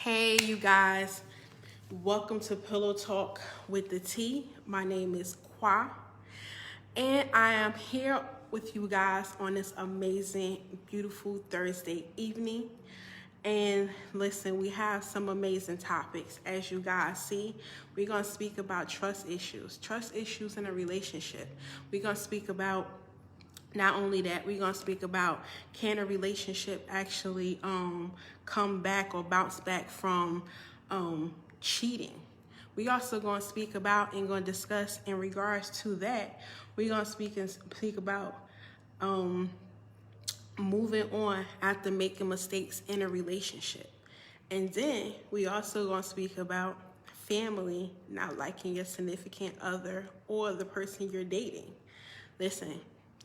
Hey, you guys, welcome to Pillow Talk with the T. My name is Kwa, and I am here with you guys on this amazing, beautiful Thursday evening. And listen, we have some amazing topics. As you guys see, we're going to speak about trust issues in a relationship. We're going to speak about not only that, we're going to speak about can a relationship actually come back or bounce back from cheating. We also going to speak about and going to discuss in regards to that. We're going to speak about moving on after making mistakes in a relationship. And then we also going to speak about family not liking your significant other or the person you're dating. Listen,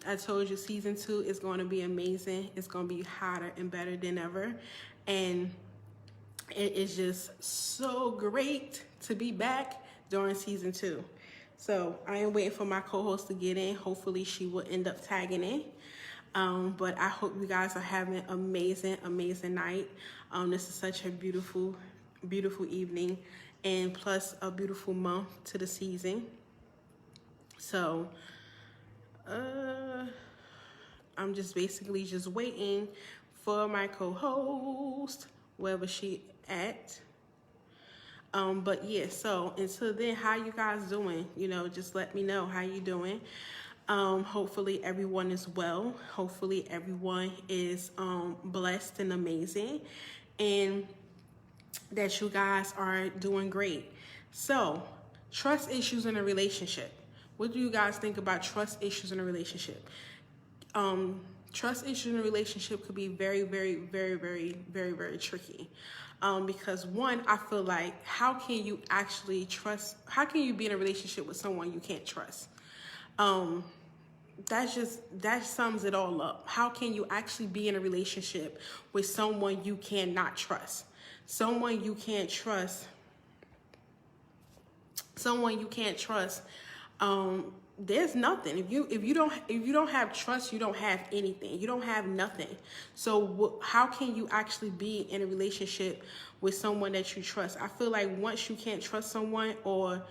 I told you season 2 is going to be amazing. It's going to be hotter and better than ever. And it is just so great to be back during season 2. So I am waiting for my co-host to get in. Hopefully she will end up tagging in. But I hope you guys are having an amazing night. This is such a beautiful evening, and plus a beautiful month to the season. So I'm just basically just waiting for my co-host, wherever she at. But yeah, so until then, how you guys doing? Just let me know how you doing. Hopefully everyone is well. Hopefully everyone is blessed and amazing, and that you guys are doing great. So, trust issues in a relationship. What do you guys think about trust issues in a relationship? Trust issues in a relationship could be very, very, very, very, very, very tricky. Because one, I feel like how can you be in a relationship with someone you can't trust? That sums it all up. How can you actually be in a relationship with someone you cannot trust? Someone you can't trust. There's nothing. If you don't have trust, you don't have anything. You don't have nothing. So how can you actually be in a relationship with someone that you trust? I feel like once you can't trust someone, or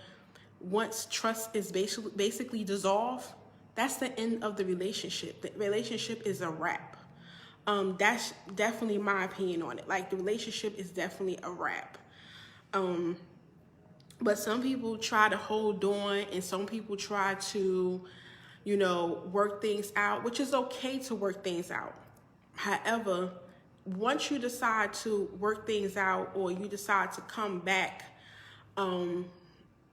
once trust is basically dissolved, that's the end of the relationship. The relationship is a wrap. That's definitely my opinion on it. Like, the relationship is definitely a wrap. But some people try to hold on, and some people try to, work things out, which is okay to work things out. However, once you decide to work things out, or you decide to come back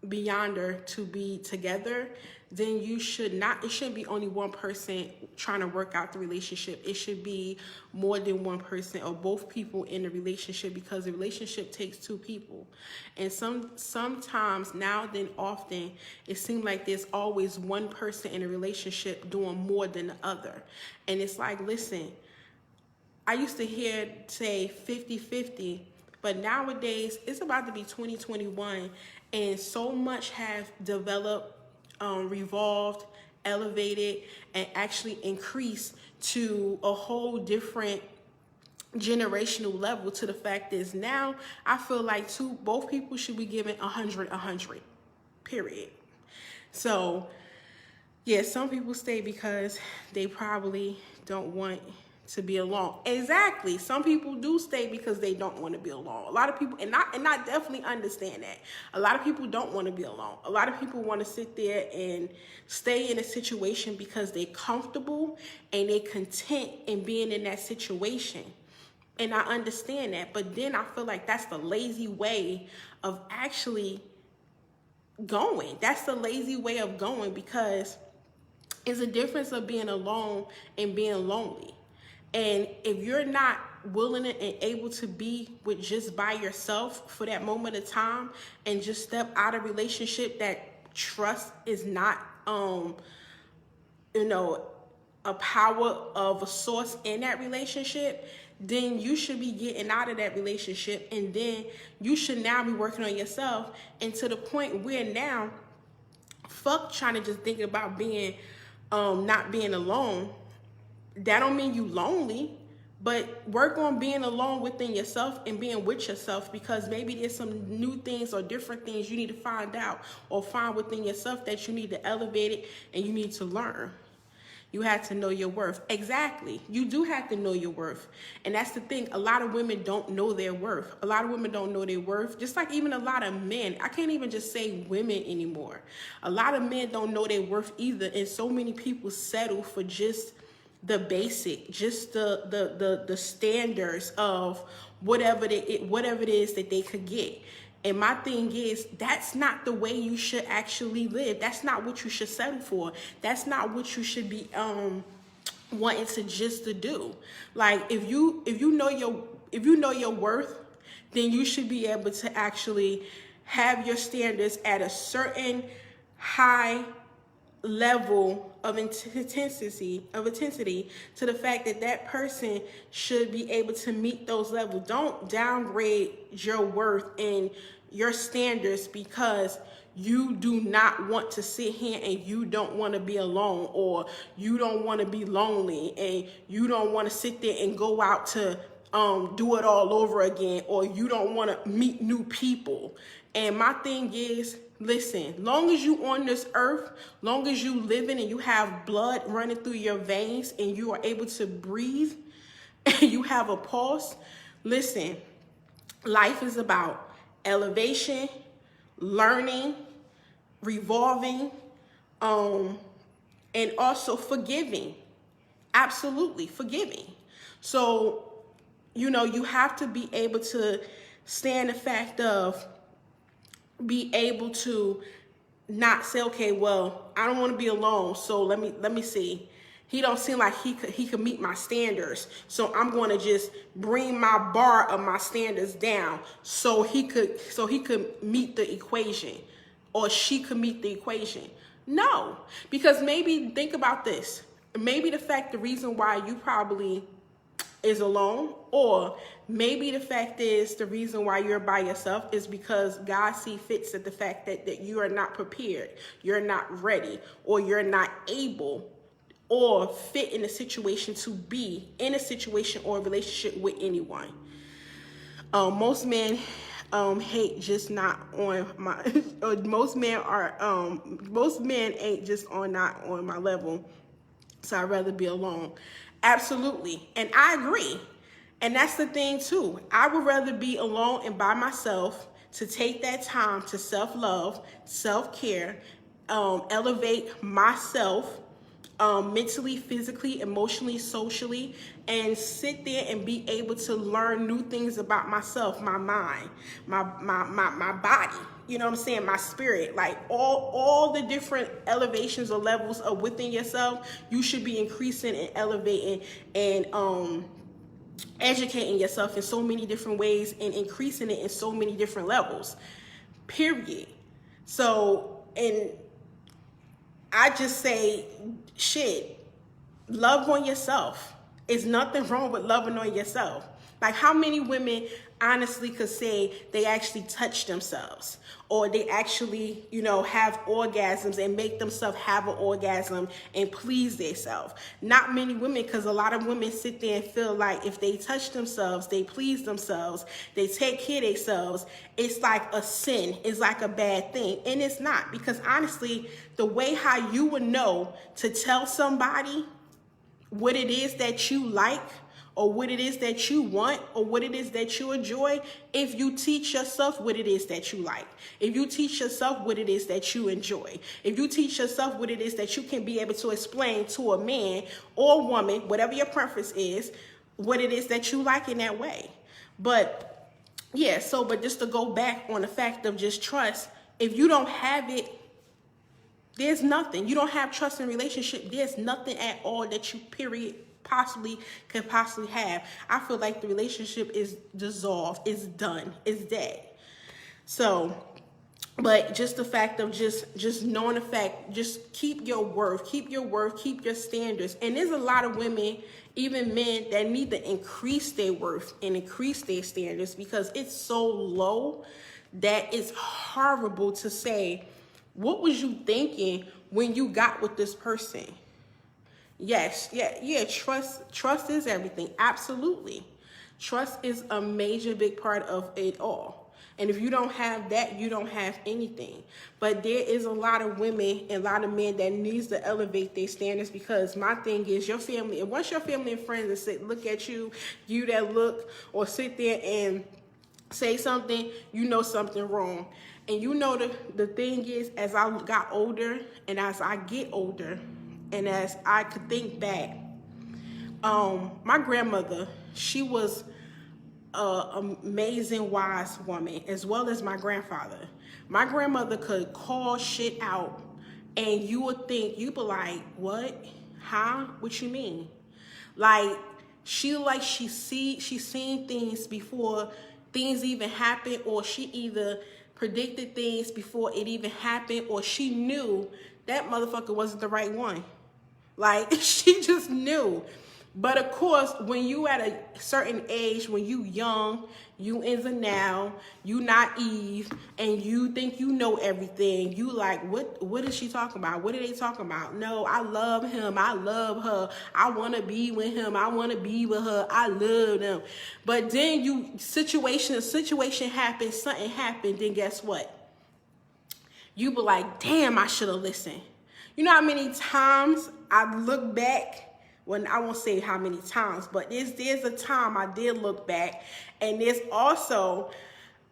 beyonder to be together, then it shouldn't be only one person trying to work out the relationship. It should be more than one person or both people in the relationship, because the relationship takes two people. And sometimes, now than often, it seems like there's always one person in a relationship doing more than the other. And it's like, listen, I used to say 50-50, but nowadays it's about to be 2021, and so much has developed, revolved, elevated, and actually increased to a whole different generational level, to the fact is now I feel like both people should be given 100, period. So yeah, some people stay because they probably don't want to be alone. Exactly. Some people do stay because they don't want to be alone. A lot of people, and I definitely understand that. A lot of people don't want to be alone. A lot of people want to sit there and stay in a situation because they're comfortable and they're content in being in that situation. And I understand that. But then I feel like that's the lazy way of actually going. That's the lazy way of going, because it's a difference of being alone and being lonely. And if you're not willing and able to be with just by yourself for that moment of time, and just step out of relationship that trust is not, a power of a source in that relationship, then you should be getting out of that relationship. And then you should now be working on yourself, and to the point where now, fuck trying to just think about being, not being alone. That don't mean you lonely, But work on being alone within yourself and being with yourself, because maybe there's some new things or different things you need to find out or find within yourself that you need to elevate it and you need to learn. You have to know your worth. Exactly. You do have to know your worth. And that's the thing. A lot of women don't know their worth. A lot of women don't know their worth. Just like even a lot of men. I can't even just say women anymore. A lot of men don't know their worth either. And so many people settle for just the basic, just the standards of whatever it is that they could get. And my thing is, that's not the way you should actually live. That's not what you should settle for. That's not what you should be wanting to just to do. Like if you know your worth, then you should be able to actually have your standards at a certain high level of intensity to the fact that that person should be able to meet those levels. Don't downgrade your worth and your standards because you do not want to sit here and you don't want to be alone, or you don't want to be lonely, and you don't want to sit there and go out to do it all over again, or you don't want to meet new people. And my thing is, listen, long as you on this earth, long as you living and you have blood running through your veins and you are able to breathe and you have a pulse, listen, life is about elevation, learning, revolving, and also forgiving. Absolutely, forgiving. So, you know, you have to be able to stand the fact of be able to not say, okay, well, I don't want to be alone, so let me see. He don't seem like he could meet my standards, so I'm going to just bring my bar of my standards down so he could meet the equation, or she could meet the equation. No, because maybe think about this. Maybe the reason why you probably is alone, or maybe the reason why you're by yourself is because God sees fit at the fact that you are not prepared, you're not ready, or you're not able or fit in a situation to be in a situation or a relationship with anyone. Most men hate just not on my most men ain't just not on my level, so I'd rather be alone. Absolutely. And I agree. And that's the thing too. I would rather be alone and by myself to take that time to self-love, self-care, elevate myself mentally, physically, emotionally, socially, and sit there and be able to learn new things about myself, my mind, my body, you know what I'm saying, my spirit, like all the different elevations or levels of within yourself. You should be increasing and elevating and educating yourself in so many different ways and increasing it in so many different levels, period. So, and I just say, shit, love on yourself. There's nothing wrong with loving on yourself. Like, how many women honestly could say they actually touch themselves, or they actually, you know, have orgasms and make themselves have an orgasm and please themselves? Not many women, because a lot of women sit there and feel like if they touch themselves, they please themselves, they take care of themselves, it's like a sin, it's like a bad thing. And it's not, because honestly, the way how you would know to tell somebody what it is that you like, or what it is that you want, or what it is that you enjoy, if you teach yourself what it is that you like, if you teach yourself what it is that you enjoy, if you teach yourself what it is that you can be able to explain to a man or woman, whatever your preference is, what it is that you like in that way. But yeah, so, but just to go back on the fact of just trust, if you don't have it, there's nothing. You don't have trust in relationship, there's nothing at all that you could possibly have. I feel like the relationship is dissolved, it's done, it's dead. So, but just the fact of just knowing the fact, just keep your worth, keep your standards. And there's a lot of women, even men, that need to increase their worth and increase their standards, because it's so low that it's horrible to say, what was you thinking when you got with this person? Yes, yeah. Trust is everything. Absolutely. Trust is a major big part of it all. And if you don't have that, you don't have anything. But there is a lot of women and a lot of men that needs to elevate their standards, because my thing is your family, and once your family and friends and sit, look at you that look or sit there and say something, you know something wrong. And you know the thing is, as I got older and as I get older, and as I could think back, my grandmother, she was an amazing, wise woman, as well as my grandfather. My grandmother could call shit out, and you would think, you'd be like, what? Huh? What you mean? Like, she's seen things before things even happen, or she either predicted things before it even happened, or she knew that motherfucker wasn't the right one. Like, she just knew. But of course, when you at a certain age, when you young, you in the now, you naive, and you think you know everything, you like, what is she talking about? What are they talking about? No, I love him. I love her. I want to be with him. I want to be with her. I love them. But then situation happens, something happened, then guess what? You be like, damn, I should have listened. You know how many times I look back? When I won't say how many times, but there's a time I did look back, and there's also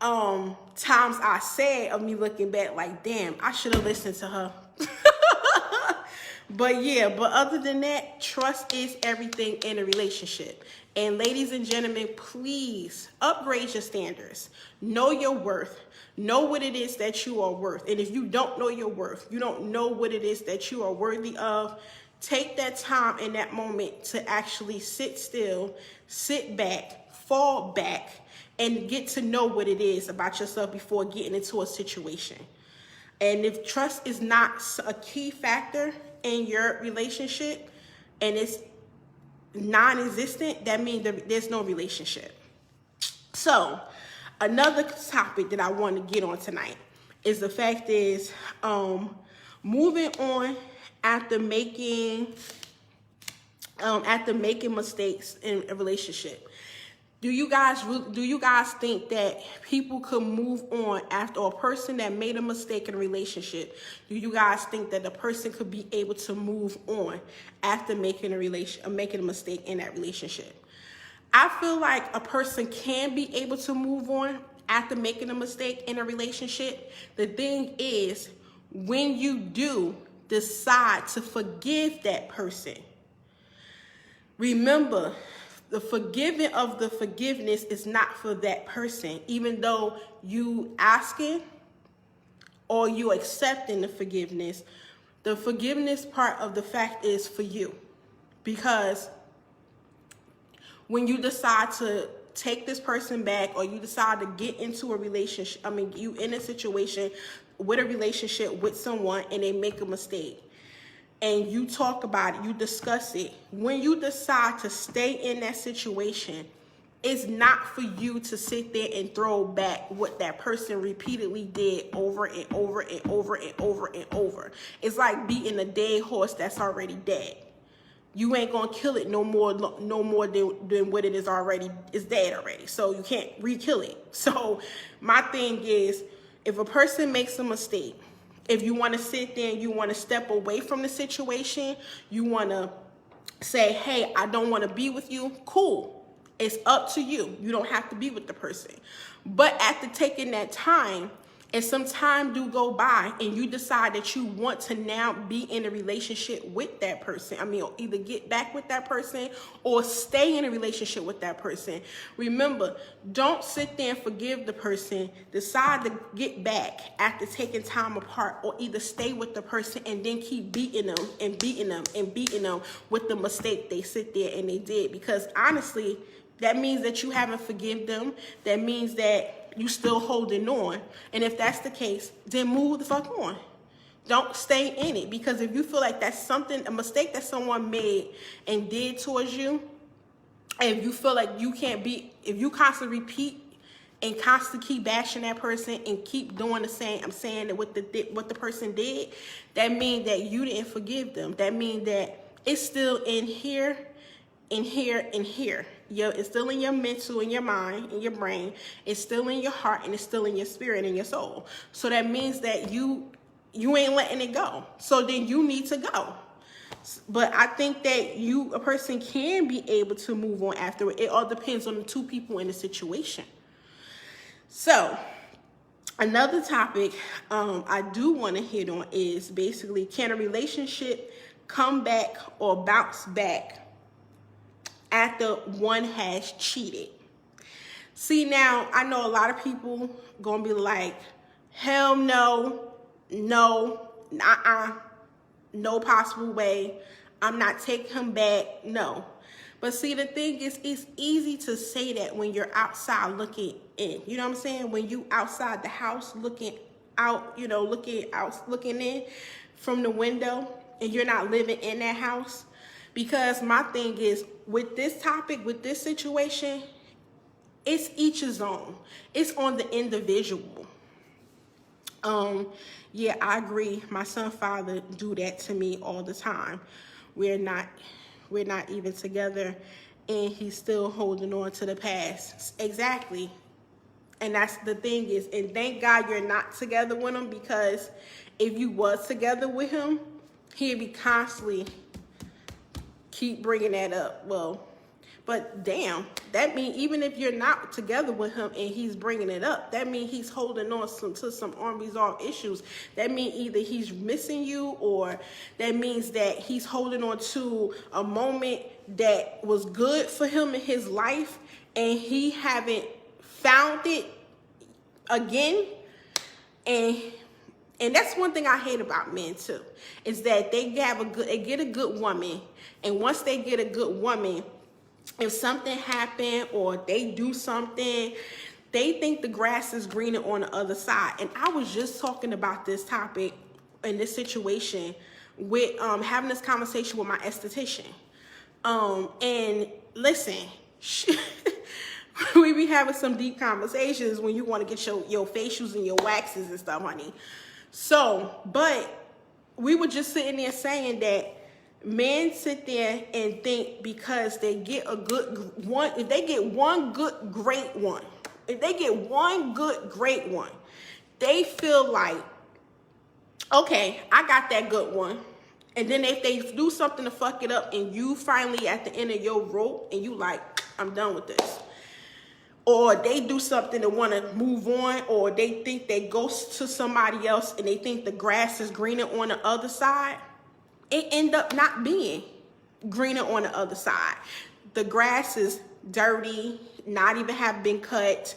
times I said of me looking back like, damn, I should have listened to her. But yeah, but other than that, trust is everything in a relationship. And ladies and gentlemen, please upgrade your standards. Know your worth. Know what it is that you are worth. And if you don't know your worth, you don't know what it is that you are worthy of, take that time in that moment to actually sit still, sit back, fall back, and get to know what it is about yourself before getting into a situation. And if trust is not a key factor in your relationship and it's non-existent, that means there's no relationship. So another topic that I want to get on tonight is the fact is moving on after making mistakes in a relationship. Do you guys think that people could move on after a person that made a mistake in a relationship? Do you guys think that the person could be able to move on after making a mistake in that relationship? I feel like a person can be able to move on after making a mistake in a relationship. The thing is, when you do decide to forgive that person, remember, the forgiving of the forgiveness is not for that person, even though you asking or you accepting the forgiveness part of the fact is for you. Because when you decide to take this person back, or you decide to get into a relationship, you in a situation with a relationship with someone and they make a mistake, and you talk about it, you discuss it. When you decide to stay in that situation, it's not for you to sit there and throw back what that person repeatedly did over and over and over and over and over. It's like beating a dead horse that's already dead. You ain't gonna kill it no more than what it is dead already. So you can't re-kill it. So my thing is, if a person makes a mistake, if you want to sit there and you want to step away from the situation, you want to say, hey, I don't want to be with you, cool. It's up to you. You don't have to be with the person. But after taking that time, and some time do go by, and you decide that you want to now be in a relationship with that person, either get back with that person or stay in a relationship with that person. Remember, don't sit there and forgive the person. Decide to get back after taking time apart, or either stay with the person and then keep beating them and beating them and beating them with the mistake they sit there and they did. Because honestly, that means that you haven't forgiven them. That means that you still holding on. And if that's the case, then move the fuck on. Don't stay in it. Because if you feel like that's a mistake that someone made and did towards you, and if you feel like if you constantly repeat and constantly keep bashing that person and keep doing the same, I'm saying that what the person did, that means that you didn't forgive them. That means that it's still in here, in here, and here. It's still in your mental, in your mind, in your brain. It's still in your heart, and it's still in your spirit and your soul. So that means that you ain't letting it go. So then you need to go. But I think that a person can be able to move on after it. It all depends on the two people in the situation. So another topic I do want to hit on is basically, can a relationship come back or bounce back after one has cheated? See, now, I know a lot of people gonna be like, hell no, no, no possible way. I'm not taking him back, no. But see, the thing is, it's easy to say that when you're outside looking in. You know what I'm saying? When you outside the house looking out, looking in from the window, and you're not living in that house. Because my thing is, with this topic, with this situation, it's each his own. It's on the individual. Yeah, I agree. My son's father do that to me all the time. We're not even together, and he's still holding on to the past. Exactly. And that's the thing is, and thank God you're not together with him, because if you was together with him, he'd be constantly keep bringing that up. Well, but damn, that means even if you're not together with him and he's bringing it up, that means he's holding on to some unresolved issues. That means either he's missing you, or that means that he's holding on to a moment that was good for him in his life, and he haven't found it again. And that's one thing I hate about men too, is that they get a good woman, and once they get a good woman, if something happened or they do something, they think the grass is greener on the other side. And I was just talking about this topic in this situation with having this conversation with my esthetician. And listen, we be having some deep conversations when you want to get your facials and your waxes and stuff, honey. So, but we were just sitting there saying that men sit there and think because they get a good one, if they get one good, great one, they feel like, okay, I got that good one. And then if they do something to fuck it up, and you finally at the end of your rope, and you like, I'm done with this. Or they do something to want to move on, or they think they go to somebody else and they think the grass is greener on the other side. It end up not being greener on the other side. The grass is dirty, not even have been cut.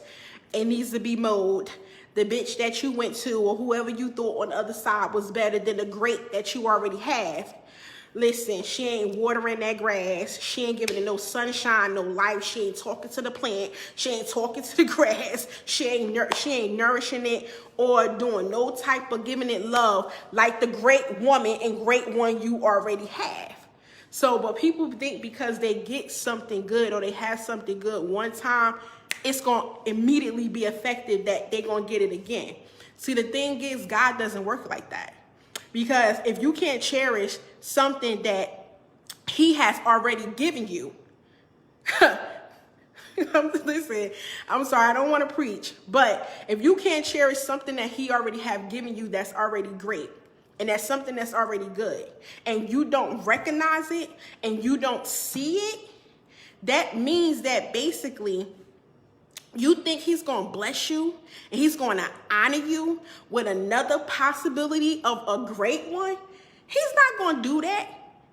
It needs to be mowed. The bitch that you went to, or whoever you thought on the other side was better than the grape that you already have. Listen, she ain't watering that grass. She ain't giving it no sunshine, no life. She ain't talking to the plant. She ain't talking to the grass. She ain't nourishing it or doing no type of giving it love like the great woman and great one you already have. So, but people think because they get something good or they have something good one time, it's going to immediately be effective that they're going to get it again. See, the thing is, God doesn't work like that. Because if you can't cherish something that he has already given you, listen, I'm sorry, I don't want to preach, but if you can't cherish something that he already have given you that's already great, and that's something that's already good, and you don't recognize it, and you don't see it, that means that basically you think he's going to bless you and he's going to honor you with another possibility of a great one. He's not going to do that.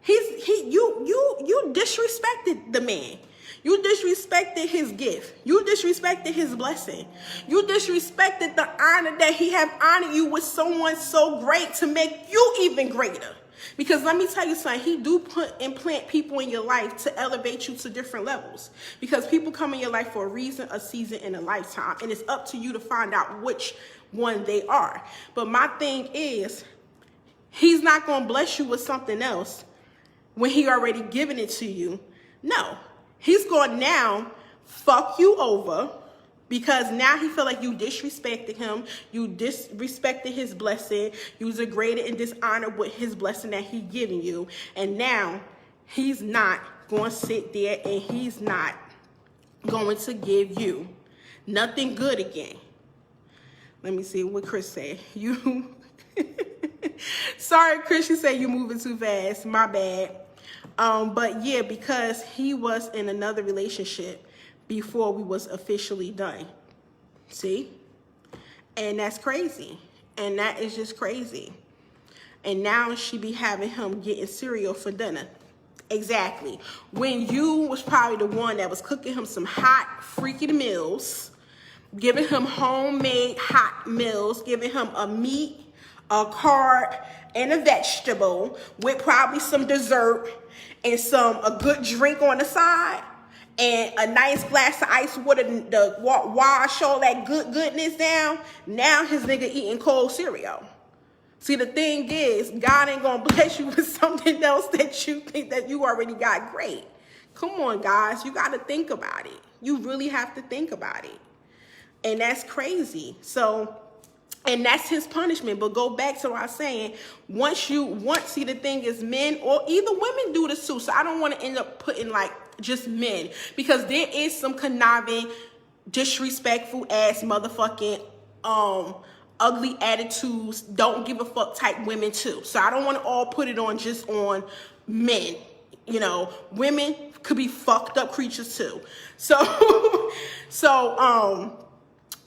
You disrespected the man. You disrespected his gift. You disrespected his blessing. You disrespected the honor that he have honored you with someone so great to make you even greater. Because let me tell you something, he do implant people in your life to elevate you to different levels. Because people come in your life for a reason, a season, and a lifetime. And it's up to you to find out which one they are. But my thing is, he's not going to bless you with something else when he already given it to you. No, he's going to now fuck you over. Because now he feel like you disrespected him, you disrespected his blessing, you degraded and dishonored with his blessing that he giving you, and now he's not going to sit there and he's not going to give you nothing good again. Let me see what Chris said. You, sorry, Chris, you said you moving too fast. My bad. But yeah, because he was in another relationship before we was officially done. See? And that's crazy. And that is just crazy. And now she be having him getting cereal for dinner. Exactly. When you was probably the one that was cooking him some hot freaking meals, giving him homemade hot meals, giving him a meat, a carb, and a vegetable with probably some dessert and a good drink on the side and a nice glass of ice water to wash all that goodness down. Now his nigga eating cold cereal. See, the thing is, God ain't gonna bless you with something else that you think that you already got great. Come on, guys, you gotta think about it. You really have to think about it. And that's crazy. So, and that's his punishment. But go back to what I was saying. See, the thing is, men or either women do this too. So I don't want to end up putting like just men, because there is some conniving, disrespectful ass motherfucking ugly attitudes, don't give a fuck type women too. So I don't want to all put it on just on men. You know, women could be fucked up creatures too. So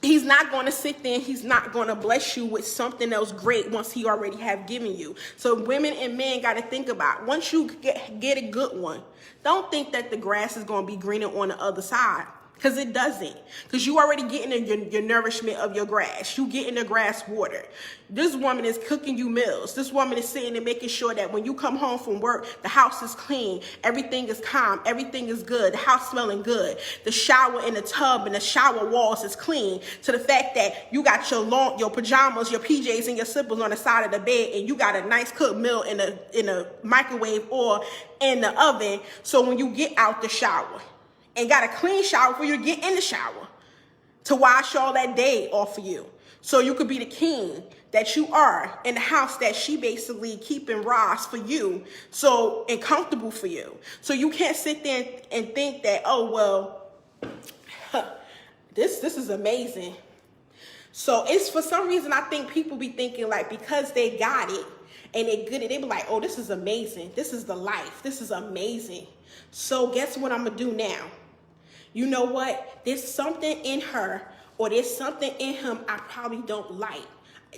he's not going to sit there and he's not going to bless you with something else great once he already have given you. So women and men got to think about, once you get a good one, don't think that the grass is going to be greener on the other side. Because it doesn't. Because you already getting your nourishment of your grass. You getting the grass water. This woman is cooking you meals. This woman is sitting and making sure that when you come home from work, the house is clean. Everything is calm. Everything is good. The house smelling good. The shower and the tub and the shower walls is clean. To the fact that you got your pajamas, your PJs, and your slippers on the side of the bed, and you got a nice cooked meal in a microwave or in the oven. So when you get out the shower, and got a clean shower for you to get in the shower, to wash all that day off of you, so you could be the king that you are in the house that she basically keeping Ross for you, so, and comfortable for you. So you can't sit there and think that, oh, well, this is amazing. So it's, for some reason, I think people be thinking like, because they got it and they good, they be like, oh, this is amazing. This is the life. This is amazing. So guess what I'm gonna do now? You know what? There's something in her or there's something in him I probably don't like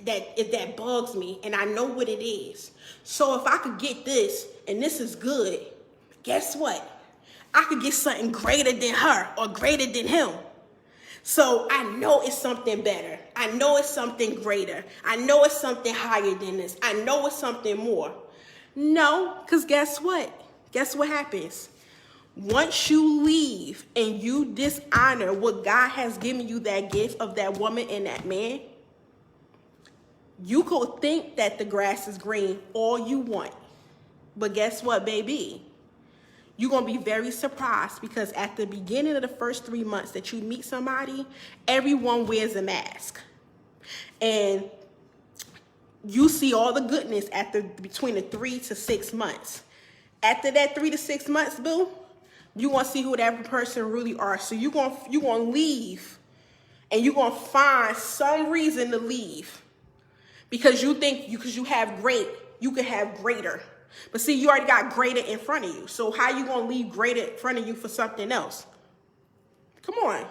that bugs me, and I know what it is. So if I could get this and this is good, guess what? I could get something greater than her or greater than him. So I know it's something better. I know it's something greater. I know it's something higher than this. I know it's something more. No, because guess what? Guess what happens? Once you leave and you dishonor what God has given you, that gift of that woman and that man, you could think that the grass is green all you want. But guess what, baby? You're going to be very surprised, because at the beginning of the first 3 months that you meet somebody, everyone wears a mask. And you see all the goodness between the 3 to 6 months. After that 3 to 6 months, boo, you're going to see who that person really are. So you're going to leave, and you're going to find some reason to leave, because you think because you have great, you can have greater. But see, you already got greater in front of you. So how you going to leave greater in front of you for something else? Come on.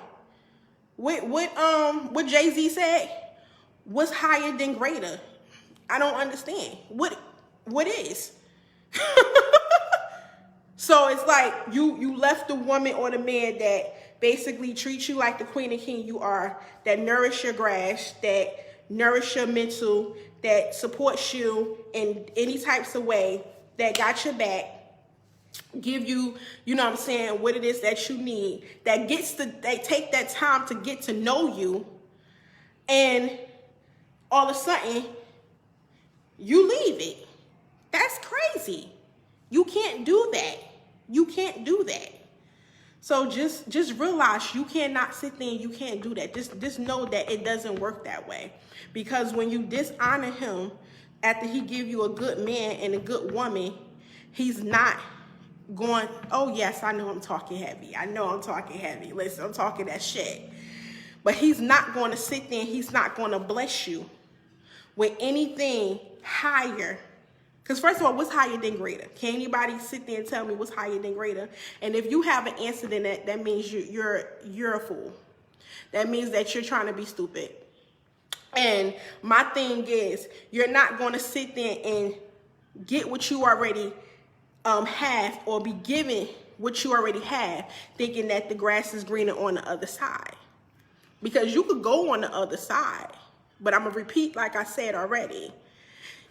What Jay-Z said? What's higher than greater? I don't understand. What is? So it's like you left the woman or the man that basically treats you like the queen and king you are, that nourish your grass, that nourish your mental, that supports you in any types of way, that got your back, give you, you know what I'm saying, what it is that you need, that they take that time to get to know you, and all of a sudden, you leave it. That's crazy. You can't do that. You can't do that. So just realize you cannot sit there and you can't do that. Just know that it doesn't work that way. Because when you dishonor him after he give you a good man and a good woman, he's not going, oh yes, I know I'm talking heavy. I know I'm talking heavy. Listen, I'm talking that shit. But he's not going to sit there and he's not going to bless you with anything higher. Because first of all, what's higher than greater? Can anybody sit there and tell me what's higher than greater? And if you have an answer, then that means you're a fool. That means that you're trying to be stupid. And my thing is, you're not going to sit there and get what you already have, or be given what you already have, thinking that the grass is greener on the other side. Because you could go on the other side. But I'm going to repeat, like I said already,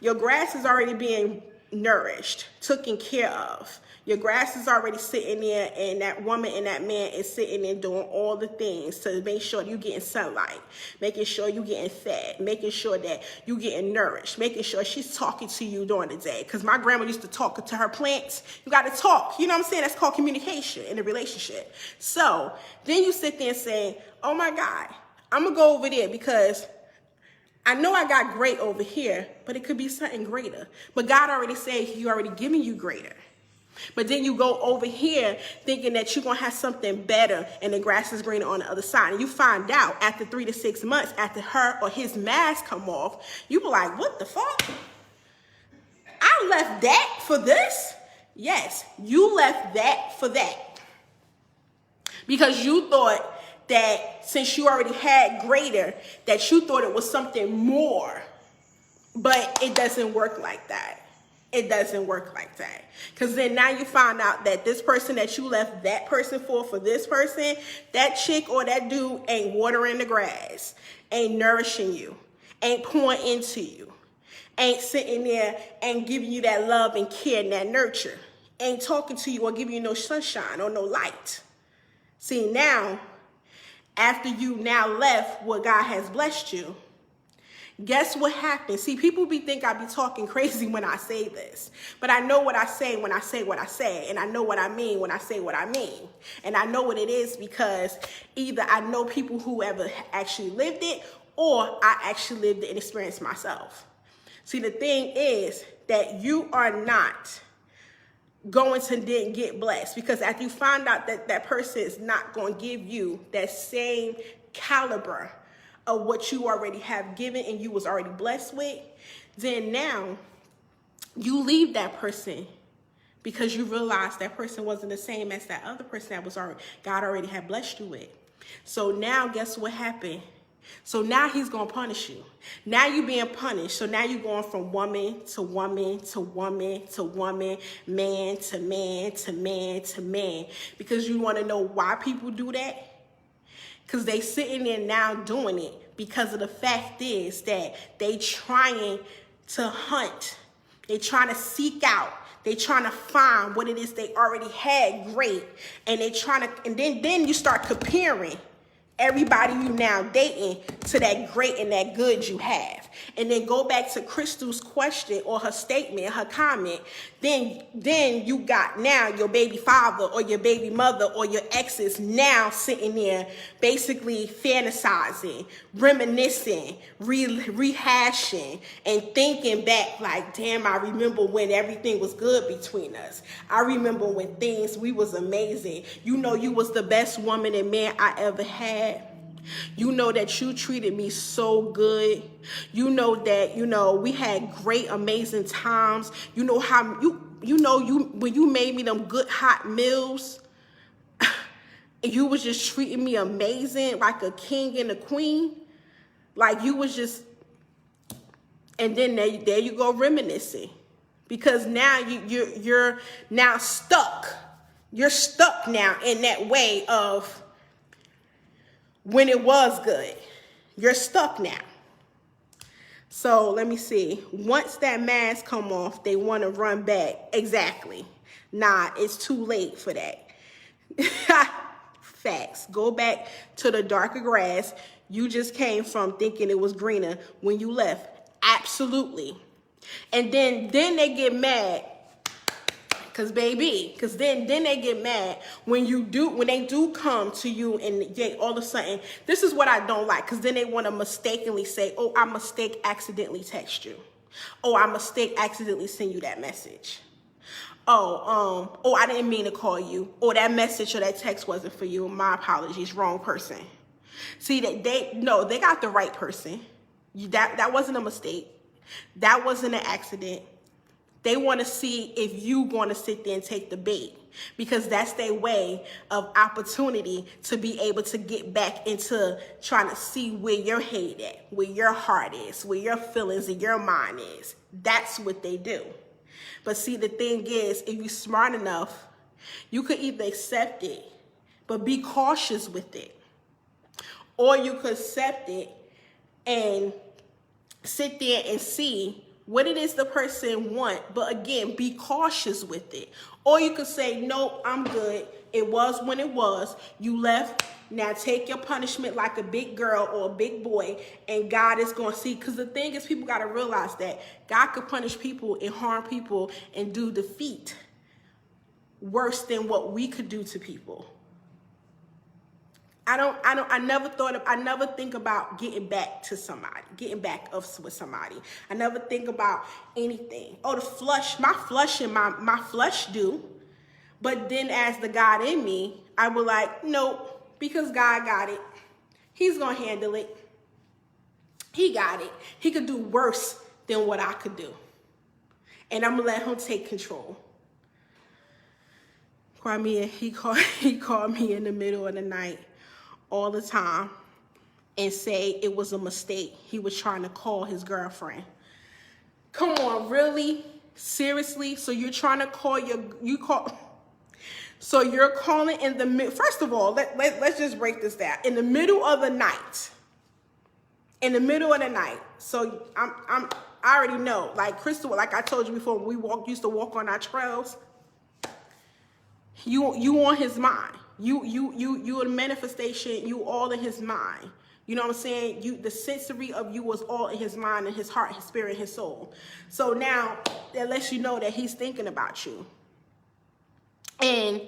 your grass is already being nourished, taken care of. Your grass is already sitting there, and that woman and that man is sitting there doing all the things to make sure you're getting sunlight, making sure you're getting fed, making sure that you're getting nourished, making sure she's talking to you during the day. Because my grandma used to talk to her plants. You got to talk. You know what I'm saying? That's called communication in a relationship. So then you sit there and say, oh my God, I'm going to go over there because I know I got great over here, but it could be something greater. But God already said He already given you greater. But then you go over here thinking that you're going to have something better and the grass is greener on the other side. And you find out after 3 to 6 months, after her or his mask come off, you be like, what the fuck? I left that for this? Yes, you left that for that. Because you thought that since you already had greater, that you thought it was something more. But it doesn't work like that. It doesn't work like that. Because then now you find out that this person that you left that person for this person, that chick or that dude ain't watering the grass, ain't nourishing you, ain't pouring into you, ain't sitting there and giving you that love and care and that nurture, ain't talking to you or giving you no sunshine or no light. See, now, after you now left what God has blessed you, guess what happens? See, people think I be talking crazy when I say this, but I know what I say when I say what I say, and I know what I mean when I say what I mean. And I know what it is because either I know people who ever actually lived it, or I actually lived it and experienced myself. See, the thing is that you are not going to then get blessed, because after you find out that that person is not going to give you that same caliber of what you already have given and you was already blessed with, then now you leave that person because you realize that person wasn't the same as that other person that was already, God already had blessed you with. So now guess what happened? So now He's going to punish you. Now you're being punished. So now you're going from woman to woman to woman to woman, man to man to man to man. Because you want to know why people do that? Because they sitting there now doing it because of the fact is that they trying to hunt. They trying to seek out. They trying to find what it is they already had great. And they trying to, and then you start comparing everybody you now dating to that great and that good you have. And then go back to Crystal's question or her statement, her comment. Then you got now your baby father or your baby mother or your exes now sitting there basically fantasizing, reminiscing, rehashing, and thinking back like, damn, I remember when everything was good between us. I remember when we was amazing. You know, you was the best woman and man I ever had. You know that you treated me so good. You know that, you know, we had great, amazing times. You know how when you made me them good hot meals, you was just treating me amazing, like a king and a queen. Like you was just, and then there you go reminiscing. Because now you're now stuck. You're stuck now in that way of when it was good. You're stuck now. So let me see. Once that mask come off, they want to run back. Exactly. Nah, it's too late for that. Facts. Go back to the darker grass you just came from thinking it was greener when you left. Absolutely. And then they get mad. Because then they get mad when they do come to you and they all of a sudden, this is what I don't like, because then they want to mistakenly say, oh, I accidentally text you. Oh, I accidentally send you that message. oh, I didn't mean to call you, or that message or that text wasn't for you. My apologies, wrong person. See, they got the right person. That wasn't a mistake. That wasn't an accident. They want to see if you going to sit there and take the bait, because that's their way of opportunity to be able to get back into trying to see where your head at, where your heart is, where your feelings and your mind is. That's what they do. But see, the thing is, if you're smart enough, you could either accept it, but be cautious with it. Or you could accept it and sit there and see what it is the person want, but again, be cautious with it. Or you could say, nope, I'm good. It was when it was. You left. Now take your punishment like a big girl or a big boy, and God is going to see. Because the thing is, people got to realize that God could punish people and harm people and do defeat worse than what we could do to people. I never think about getting back to somebody, getting back with somebody. I never think about anything. Oh, my flesh and my flesh do. But then as the God in me, I would like, nope, because God got it. He's going to handle it. He got it. He could do worse than what I could do. And I'm going to let him take control. Kwame, he called me in the middle of the night all the time and say it was a mistake. He was trying to call his girlfriend. Come on, really? Seriously? So you're trying to call so you're calling in the middle. First of all, let's just break this down. In the middle of the night. In the middle of the night. So I already know, like Crystal, like I told you before, when we used to walk on our trails, you on his mind. You a manifestation, you all in his mind. You know what I'm saying? The sensory of you was all in his mind and his heart, his spirit, his soul. So now that lets you know that he's thinking about you. And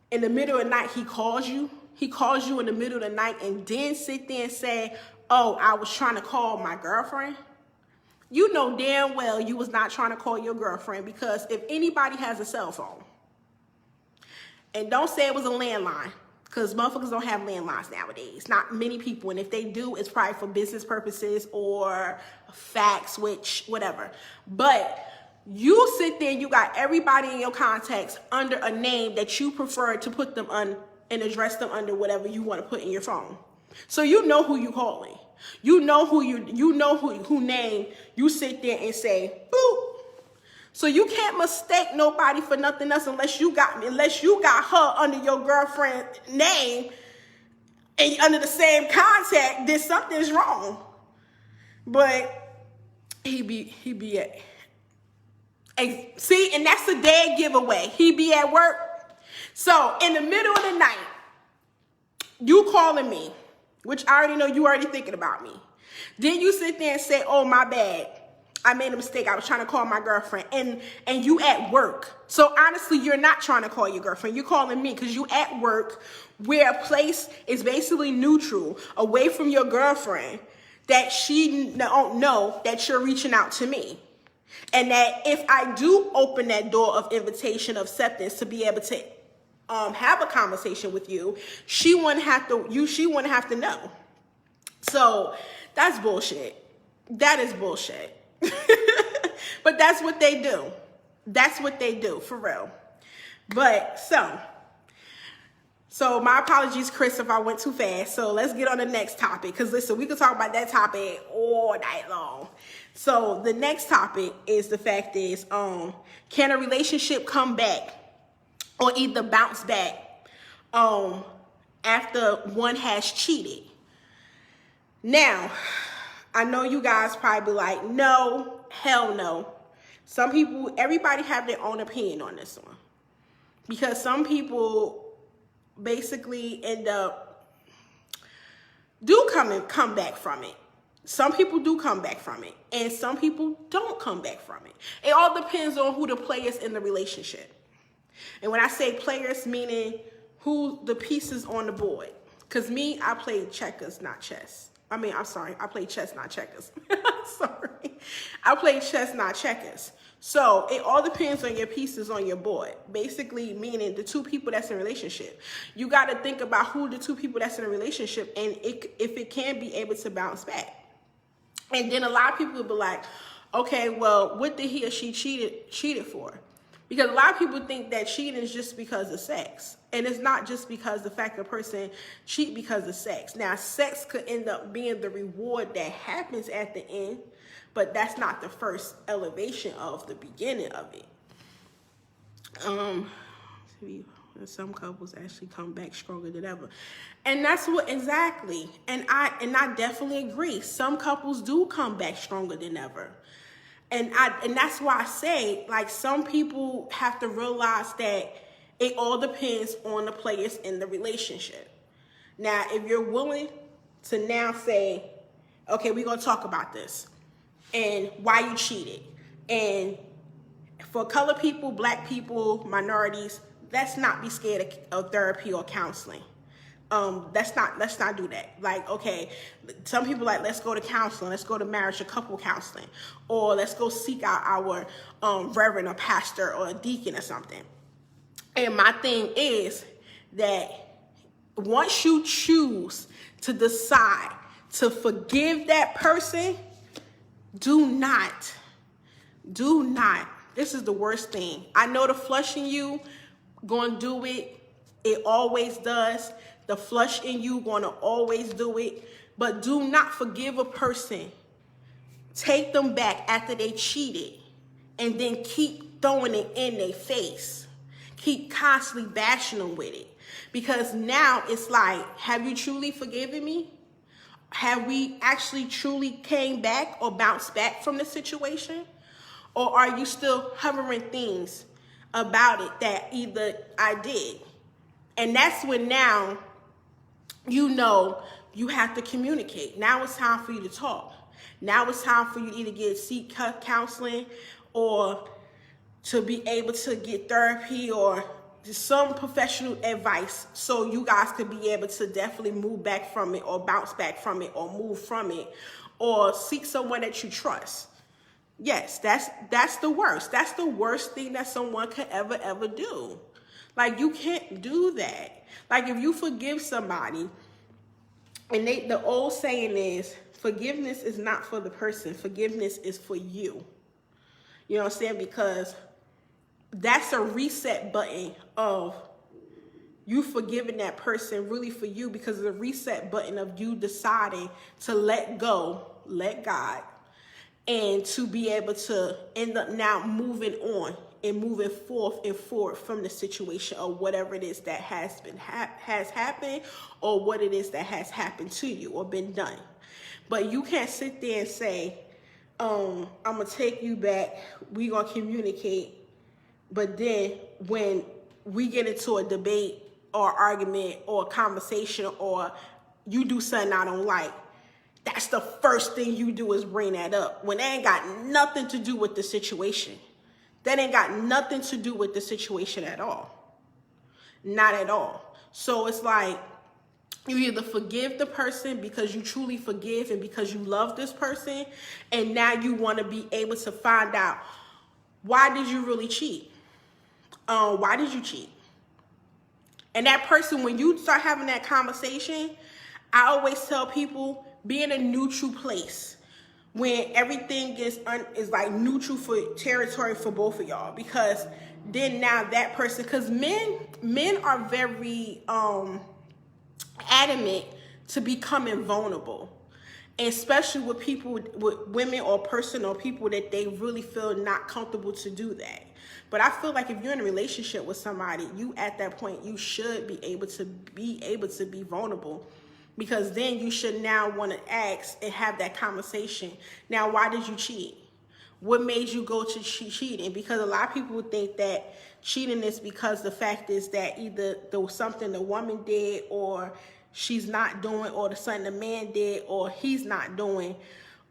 in the middle of the night, he calls you. He calls you in the middle of the night and then sit there and say, oh, I was trying to call my girlfriend. You know damn well you was not trying to call your girlfriend, because if anybody has a cell phone, and don't say it was a landline, because motherfuckers don't have landlines nowadays. Not many people. And if they do, it's probably for business purposes or fax, which, whatever. But you sit there and you got everybody in your contacts under a name that you prefer to put them on and address them under whatever you want to put in your phone. So you know who you calling. You know who name you sit there and say, boop. So you can't mistake nobody for nothing else unless you got her under your girlfriend's name and under the same contact, then something's wrong. But he be at, see, and that's a dead giveaway. He be at work. So in the middle of the night, you calling me, which I already know you already thinking about me. Then you sit there and say, oh, my bad. I made a mistake. I was trying to call my girlfriend, and you at work. So honestly, you're not trying to call your girlfriend. You're calling me because you at work, where a place is basically neutral, away from your girlfriend, that she don't know that you're reaching out to me. And that if I do open that door of invitation, of acceptance, to be able to have a conversation with you, she wouldn't have to know. So that's bullshit. That is bullshit. But that's what they do. That's what they do, for real. But so my apologies, Chris, if I went too fast. So let's get on the next topic. Because listen, we could talk about that topic all night long. So the next topic is the fact is, can a relationship come back or either bounce back after one has cheated? Now, I know you guys probably like, no, hell no. Some people, everybody have their own opinion on this one. Because some people basically end up come back from it. Some people do come back from it. And some people don't come back from it. It all depends on who the players in the relationship. And when I say players, meaning who the pieces on the board. Because me, I play checkers, not chess. I'm sorry, I play chess, not checkers. Sorry. I play chess, not checkers. So it all depends on your pieces on your board. Basically, meaning the two people that's in a relationship. You got to think about who the two people that's in a relationship and if it can be able to bounce back. And then a lot of people will be like, okay, well, what did he or she cheated for? Because a lot of people think that cheating is just because of sex. And it's not just because the fact the person cheat because of sex. Now, sex could end up being the reward that happens at the end, but that's not the first elevation of the beginning of it. Some couples actually come back stronger than ever. And that's what exactly. And I definitely agree. Some couples do come back stronger than ever. And that's why I say, like, some people have to realize that it all depends on the players in the relationship. Now, if you're willing to now say, okay, we're going to talk about this and why you cheated. And for colored people, black people, minorities, let's not be scared of therapy or counseling. Let's not do that. Like, okay, some people like, let's go to counseling, let's go to marriage or couple counseling, or let's go seek out our reverend or pastor or a deacon or something. And my thing is that once you choose to decide to forgive that person, do not. This is the worst thing. I know the flush in you gonna do it. It always does. The flush in you gonna always do it. But do not forgive a person. Take them back after they cheated and then keep throwing it in their face. Keep constantly bashing them with it. Because now it's like, have you truly forgiven me? Have we actually truly came back or bounced back from the situation? Or are you still hovering things about it that either I did? And that's when now you know you have to communicate. Now it's time for you to talk. Now it's time for you to either seek counseling or to be able to get therapy or some professional advice so you guys could be able to definitely move back from it or bounce back from it or move from it or seek someone that you trust. Yes, that's the worst. That's the worst thing that someone could ever do. Like, you can't do that. Like, if you forgive somebody, and the old saying is, forgiveness is not for the person. Forgiveness is for you. You know what I'm saying? Because that's a reset button of you forgiving that person really for you, because it's a reset button of you deciding to let go, let God, and to be able to end up now moving on and moving forth and forward from the situation or whatever it is that has happened or what it is that has happened to you or been done. But you can't sit there and say, I'm going to take you back, we're going to communicate, but then when we get into a debate or argument or a conversation or you do something I don't like, that's the first thing you do is bring that up when they ain't got nothing to do with the situation. That ain't got nothing to do with the situation at all. Not at all. So it's like you either forgive the person because you truly forgive and because you love this person, and now you want to be able to find out, why did you really cheat? Why did you cheat? And that person, when you start having that conversation, I always tell people, be in a neutral place when everything is like neutral for territory for both of y'all, because then now that person, because men are very adamant to becoming vulnerable, and especially with people, with women or person or people that they really feel not comfortable to do that. But I feel like if you're in a relationship with somebody, you at that point, you should be able to be vulnerable, because then you should now want to ask and have that conversation. Now, why did you cheat? What made you go to cheating? Because a lot of people think that cheating is because the fact is that either there was something the woman did or she's not doing, or the something the man did or he's not doing,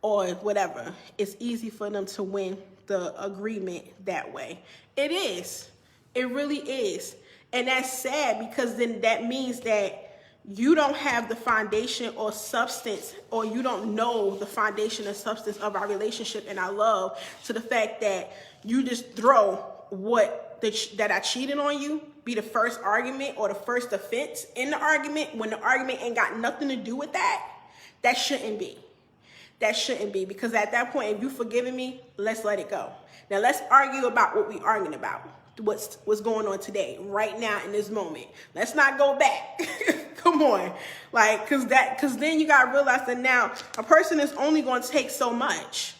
or whatever. It's easy for them to win the agreement that way. It is. It really is. And that's sad, because then that means that you don't have the foundation or substance, or you don't know the foundation and substance of our relationship and our love, to the fact that you just throw that I cheated on you be the first argument or the first offense in the argument, when the argument ain't got nothing to do with that. That shouldn't be. That shouldn't be, because at that point, if you've forgiven me, let's let it go. Now let's argue about what we're arguing about. What's going on today, right now, in this moment. Let's not go back. Come on. Like, cause then you gotta realize that now a person is only gonna take so much.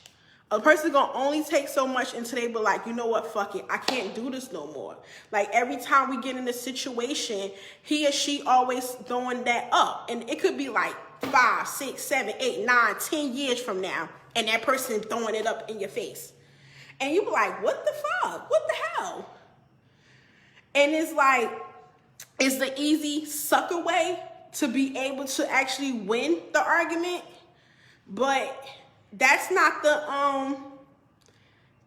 A person's gonna only take so much until they be like, you know what, fuck it, I can't do this no more. Like, every time we get in a situation, he or she always throwing that up. And it could be like 5, 6, 7, 8, 9, 10 years from now, and that person throwing it up in your face. And you be like, what the fuck? What the hell? And it's like, it's the easy sucker way to be able to actually win the argument, but that's not the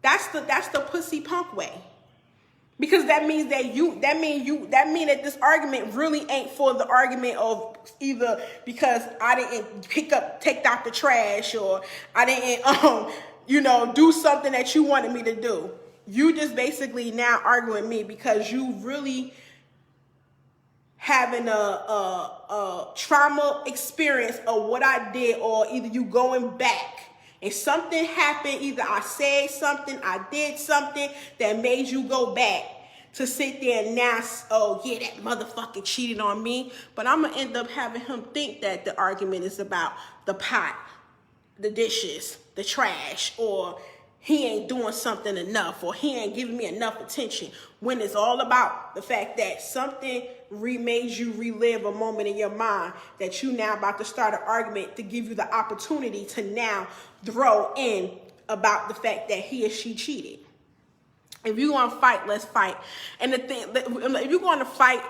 that's the pussy punk way. Because that means that that this argument really ain't for the argument of either because I didn't take out the trash, or I didn't do something that you wanted me to do. You just basically now arguing me because you really having a trauma experience of what I did, or either you going back and something happened, either I said something, I did something that made you go back to sit there and now, oh yeah, that motherfucker cheated on me. But I'm gonna end up having him think that the argument is about the pot, the dishes, the trash, or he ain't doing something enough, or he ain't giving me enough attention, when it's all about the fact that something made you relive a moment in your mind that you now about to start an argument to give you the opportunity to now throw in about the fact that he or she cheated. If you're going to fight, let's fight. And the thing, if you're going to fight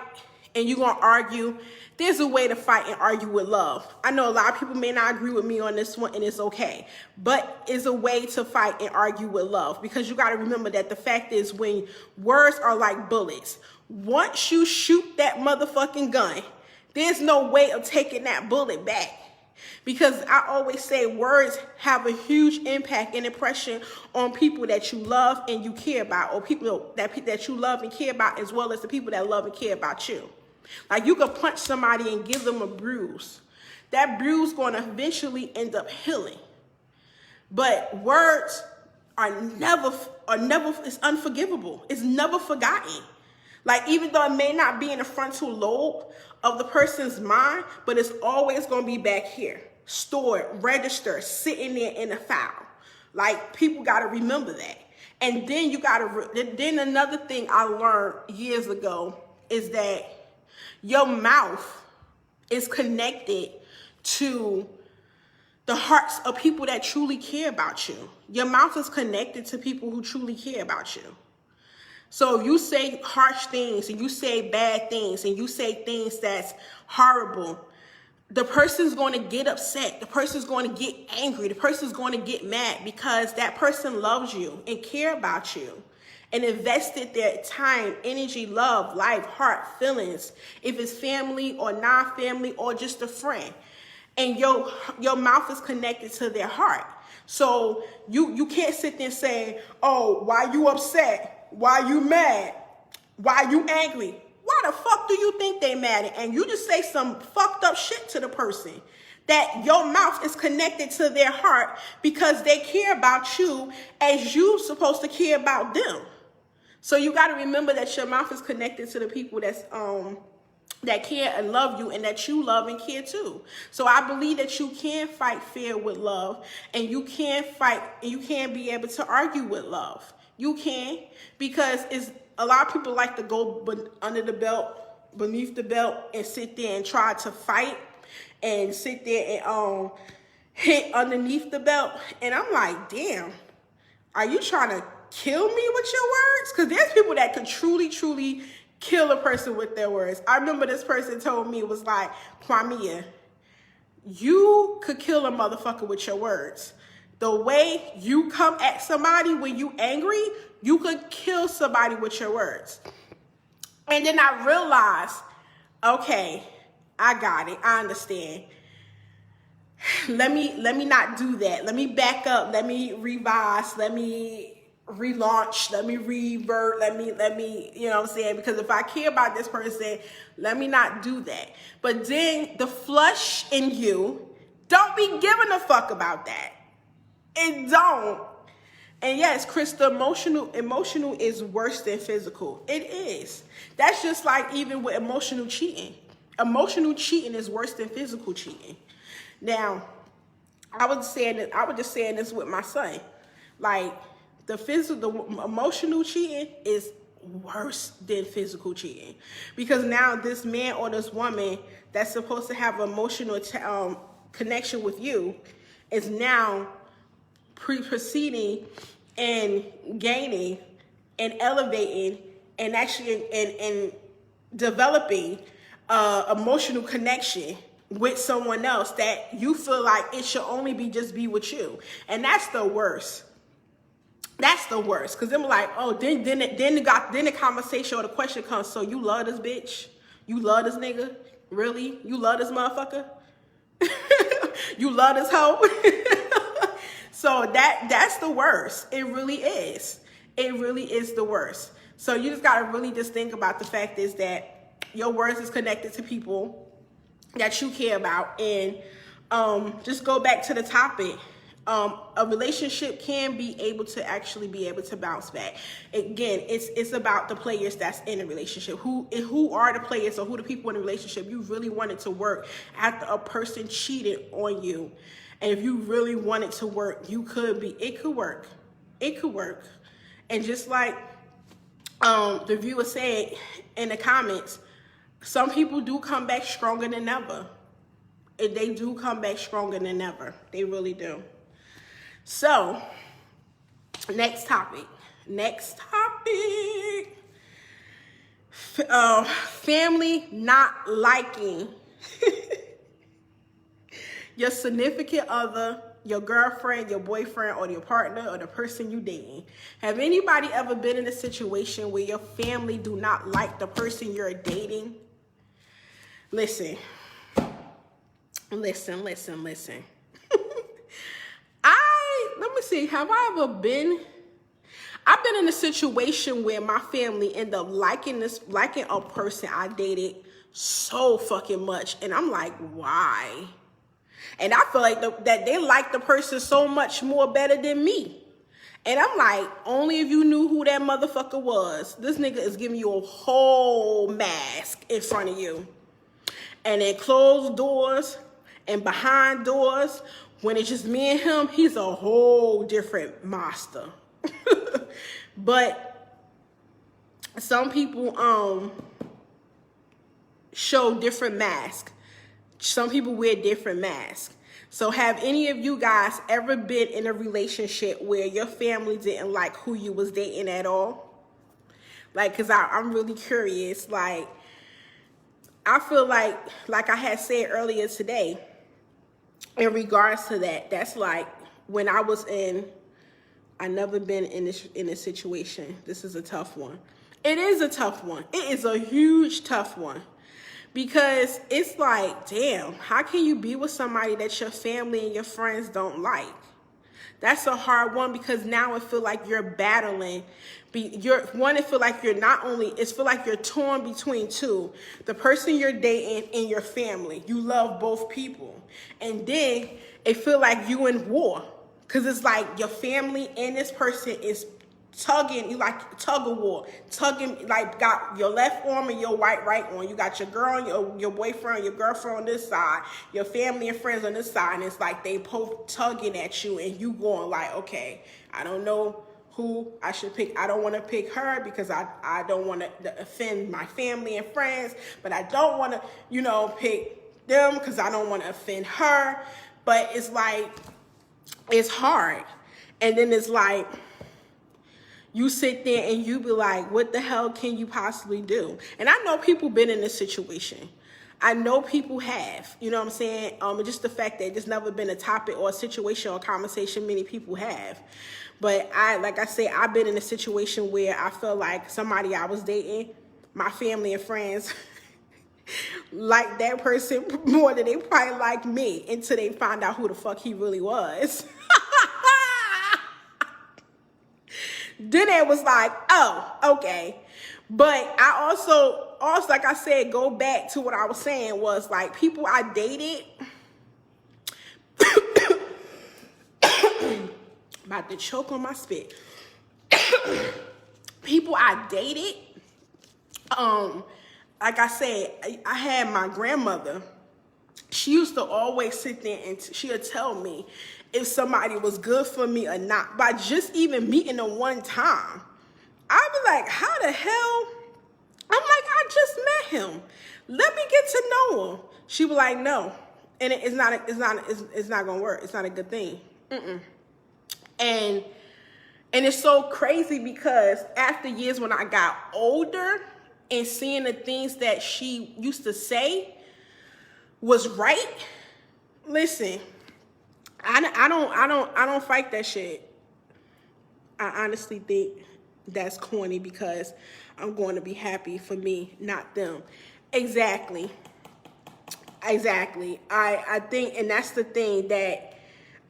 and you're going to argue, there's a way to fight and argue with love. I know a lot of people may not agree with me on this one, and it's okay. But it's a way to fight and argue with love, because you got to remember that the fact is, when words are like bullets, once you shoot that motherfucking gun, there's no way of taking that bullet back. Because I always say words have a huge impact and impression on people that you love and you care about, or people that you love and care about, as well as the people that love and care about you. Like, you could punch somebody and give them a bruise. That bruise going to eventually end up healing. But words are never, it's unforgivable. It's never forgotten. Like, even though it may not be in the frontal lobe of the person's mind, but it's always going to be back here, stored, registered, sitting there in a file. Like, people got to remember that. And then then another thing I learned years ago is that your mouth is connected to the hearts of people that truly care about you. Your mouth is connected to people who truly care about you. So if you say harsh things, and you say bad things, and you say things that's horrible, the person's going to get upset. The person's going to get angry. The person's going to get mad, because that person loves you and care about you and invested their time, energy, love, life, heart, feelings, if it's family or non-family or just a friend. And your mouth is connected to their heart. So you can't sit there and say, oh, why you upset? Why you mad? Why you angry? Why the fuck do you think they mad? And you just say some fucked up shit to the person. That your mouth is connected to their heart because they care about you as you supposed to care about them. So you got to remember that your mouth is connected to the people that's that care and love you, and that you love and care too. So I believe that you can fight fear with love, and you can fight, and you can be able to argue with love. You can, because it's a lot of people like to go under the belt, beneath the belt, and sit there and try to fight and sit there and hit underneath the belt. And I'm like, damn, are you trying to kill me with your words? Because there's people that could truly, truly kill a person with their words. I remember this person told me, it was like, Kwamia, you could kill a motherfucker with your words. The way you come at somebody when you angry, you could kill somebody with your words. And then I realized, okay, I got it. I understand. Let me not do that. Let me back up. Let me revise. Let me relaunch. Let me revert. Let me, you know what I'm saying? Because if I care about this person, let me not do that. But then the flush in you, don't be giving a fuck about that. It don't. And yes, Chris, the emotional is worse than physical. It is. That's just like even with emotional cheating. Emotional cheating is worse than physical cheating. Now, I was just saying this with my son. Like the emotional cheating is worse than physical cheating, because now this man or this woman that's supposed to have emotional connection with you is now proceeding and gaining and elevating and actually and developing emotional connection with someone else that you feel like it should only be with you. And that's the worst. That's the worst. Because I'm like, oh, then the conversation or the question comes, so you love this bitch? You love this nigga? Really? You love this motherfucker? You love this hoe? So that's the worst. It really is. It really is the worst. So you just got to really just think about the fact is that your words is connected to people that you care about. And just go back to the topic. A relationship can be able to bounce back. Again, it's about the players that's in a relationship. Who are the players, or who the people in the relationship you really wanted to work after a person cheated on you. And if you really want it to work, it could work. It could work. And just like the viewer said in the comments, some people do come back stronger than ever. They do come back stronger than ever. They really do. So, next topic. Family not liking your significant other, your girlfriend, your boyfriend, or your partner, or the person you dating. Have anybody ever been in a situation where your family do not like the person you're dating? Listen. Let me see, have I ever been? I've been in a situation where my family ended up liking a person I dated so fucking much. And I'm like, why? And I feel like that they like the person so much more better than me. And I'm like, only if you knew who that motherfucker was. This nigga is giving you a whole mask in front of you. And in closed doors and behind doors, when it's just me and him, he's a whole different monster. But some people show different masks. Some people wear different masks. So have any of you guys ever been in a relationship where your family didn't like who you was dating at all? Like, because I'm really curious. Like, I feel like I had said earlier today, in regards to that, that's like when I never been in this situation. This is a tough one. It is a tough one. It is a huge tough one. Because it's like, damn, how can you be with somebody that your family and your friends don't like? That's a hard one, because now it feel like you're battling. It feel like you're torn between two. The person you're dating and your family. You love both people. And then it feel like you in war. Because it's like your family and this person is tugging, you like tug of war. Tugging, like got your left arm and your right arm. You got your girl, your boyfriend, your girlfriend on this side, your family and friends on this side, and it's like they both tugging at you, and you going like, okay, I don't know who I should pick. I don't want to pick her because I don't want to offend my family and friends, but I don't want to, pick them because I don't want to offend her. But it's like, it's hard. And then it's like, you sit there and you be like, what the hell can you possibly do? And I know people been in this situation. I know people have, you know what I'm saying? Just the fact that there's never been a topic or a situation or a conversation many people have. But like I say, I've been in a situation where I felt like somebody I was dating, my family and friends, like that person more than they probably like me until they find out who the fuck he really was. Then it was like, oh, okay. But I also, like I said, go back to what I was saying was like people I dated. About to choke on my spit. People I dated, like I said, I had my grandmother. She used to always sit there and she would tell me if somebody was good for me or not. By just even meeting them one time, I'd be like, how the hell? I'm like, I just met him. Let me get to know him. She was like, no, and it's not gonna work. It's not a good thing. And it's so crazy because after years when I got older and seeing the things that she used to say was right. Listen, I don't fight that shit. I honestly think that's corny because I'm going to be happy for me, not them. Exactly. I think, and that's the thing that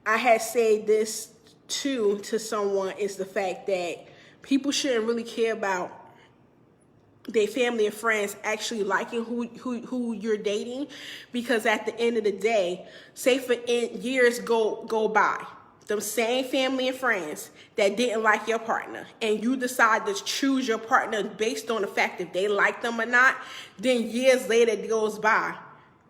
I had said this to someone, is the fact that people shouldn't really care about their family and friends actually liking who you're dating, because at the end of the day, say for years go by, them same family and friends that didn't like your partner, and you decide to choose your partner based on the fact if they like them or not, then years later it goes by.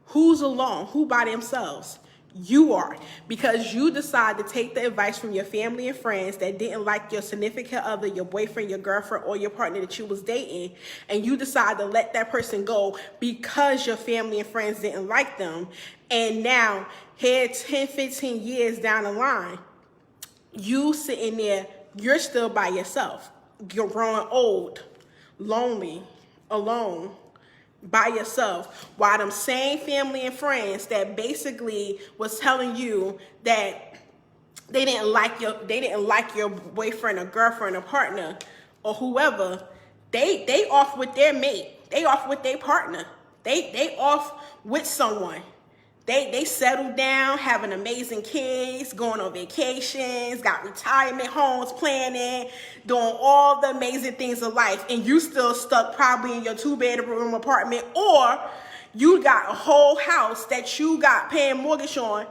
Who's alone? Who by themselves? You are, because you decide to take the advice from your family and friends that didn't like your significant other, your boyfriend, your girlfriend, or your partner that you was dating, and you decide to let that person go because your family and friends didn't like them. And now, here 10, 15 years down the line, you sitting there, you're still by yourself. You're growing old, lonely, alone, by yourself, while them same family and friends that basically was telling you that they didn't like your boyfriend or girlfriend or partner or whoever, they off with their mate, they off with their partner, they off with someone. They settled down, having amazing kids, going on vacations, got retirement homes planning, doing all the amazing things of life, and you still stuck probably in your 2-bedroom apartment, or you got a whole house that you got paying mortgage on,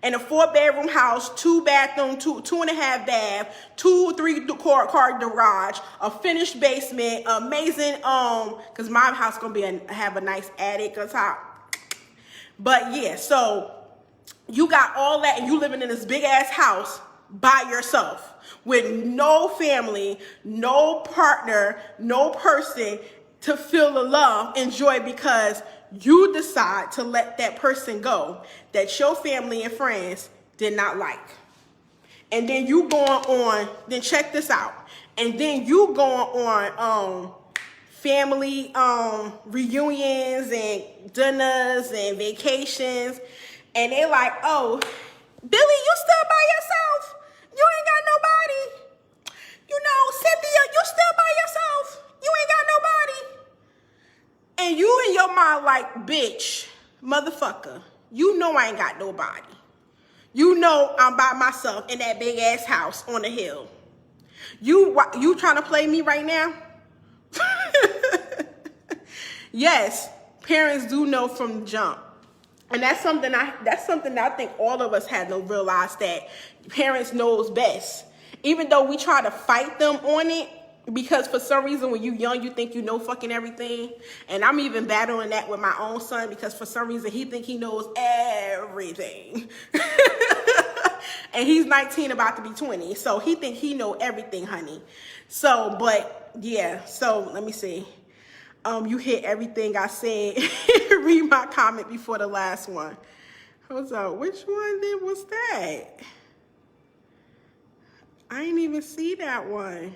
and a 4-bedroom house, 2-bathroom, 2.5 bath, 3-car garage, a finished basement, amazing, cause my house gonna have a nice attic on top. But yeah, so you got all that and you living in this big ass house by yourself with no family, no partner, no person to feel the love and joy, because you decide to let that person go that your family and friends did not like. And then you going on, then check this out. And then you going on family reunions and dinners and vacations, and they like, oh, Billy, you still by yourself? You ain't got nobody. You know, Cynthia, you still by yourself? You ain't got nobody. And you in your mind like, bitch, motherfucker, you know I ain't got nobody. You know I'm by myself in that big ass house on the hill. You trying to play me right now? Yes, parents do know from the jump. And that's something that I think all of us had to realize, that parents knows best. Even though we try to fight them on it, because for some reason when you young, you think you know fucking everything. And I'm even battling that with my own son, because for some reason he think he knows everything. And he's 19, about to be 20. So he think he know everything, honey. So, but yeah, so let me see. You hit everything I said. Read my comment before the last one. Hold on, which one was that? I didn't even see that one.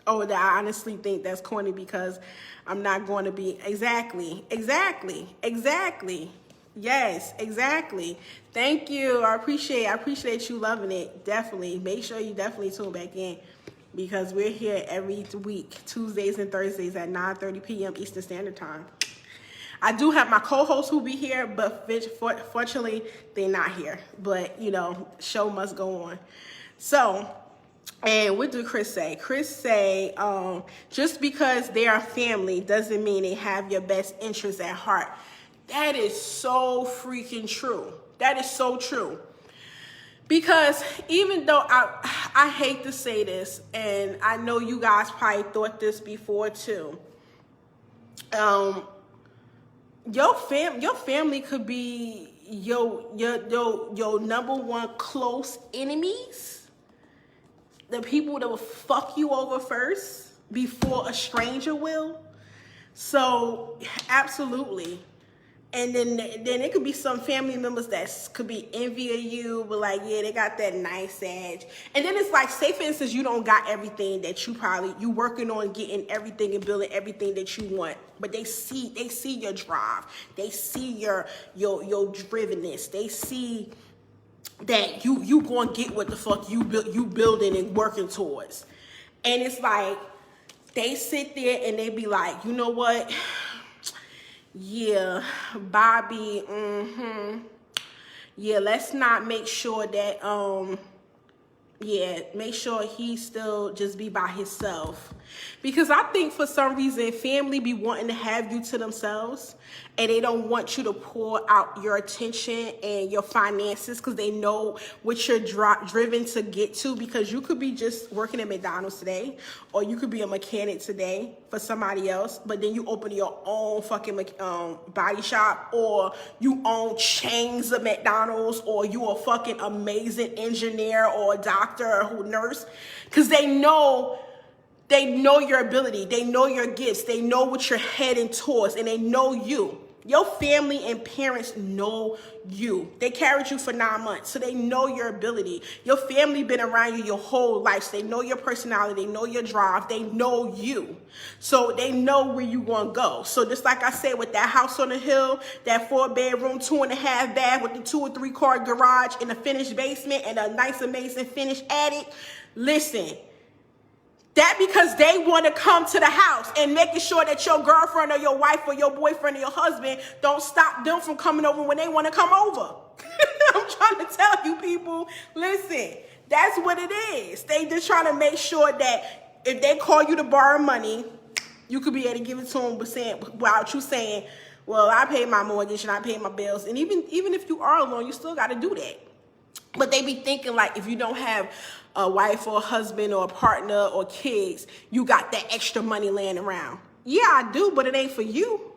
Oh, that I honestly think that's corny because I'm not going to be, exactly. Yes, exactly. Thank you. I appreciate you loving it. Definitely. Make sure you definitely tune back in. because we're here every week, Tuesdays and Thursdays at 9:30 p.m. Eastern Standard Time. I do have my co-hosts who be here, but fortunately, they're not here. But, you know, show must go on. So, and what did Chris say? Chris say, just because they are family doesn't mean they have your best interests at heart. That is so freaking true. That is so true. Because even though I hate to say this, and I know you guys probably thought this before too, your family could be your number one close enemies, the people that will fuck you over first before a stranger will. So absolutely. And then it could be some family members that could be envy of you, but like, yeah, they got that nice edge. And then it's like, say for instance, you don't got everything that you working on getting everything and building everything that you want, but they see your drive, they see your drivenness, they see that you gonna get what the fuck you building and working towards. And it's like, they sit there and they be like, you know what? Yeah, Bobby, yeah, let's not make sure that, make sure he still just be by himself. Because I think for some reason, family be wanting to have you to themselves, and they don't want you to pour out your attention and your finances because they know what you're driven to get to. Because you could be just working at McDonald's today, or you could be a mechanic today for somebody else, but then you open your own fucking body shop, or you own chains of McDonald's, or you a fucking amazing engineer or a doctor or nurse, because they know your ability, they know your gifts, they know what you're heading towards, and they know you. Your family and parents know you. They carried you for 9 months, so they know your ability. Your family been around you your whole life, so they know your personality, they know your drive, they know you. So they know where you gonna go. So just like I said, with that house on the hill, that 4-bedroom, 2.5 bath with the 2 or 3 car garage and a finished basement and a nice, amazing finished attic, listen, that because they want to come to the house and making sure that your girlfriend or your wife or your boyfriend or your husband don't stop them from coming over when they want to come over. I'm trying to tell you people, listen, that's what it is. They just trying to make sure that if they call you to borrow money, you could be able to give it to them without you saying, well, I pay my mortgage and I pay my bills. And even if you are alone, you still got to do that. But they be thinking like if you don't have a wife or a husband or a partner or kids, you got that extra money laying around. Yeah, I do, but it ain't for you.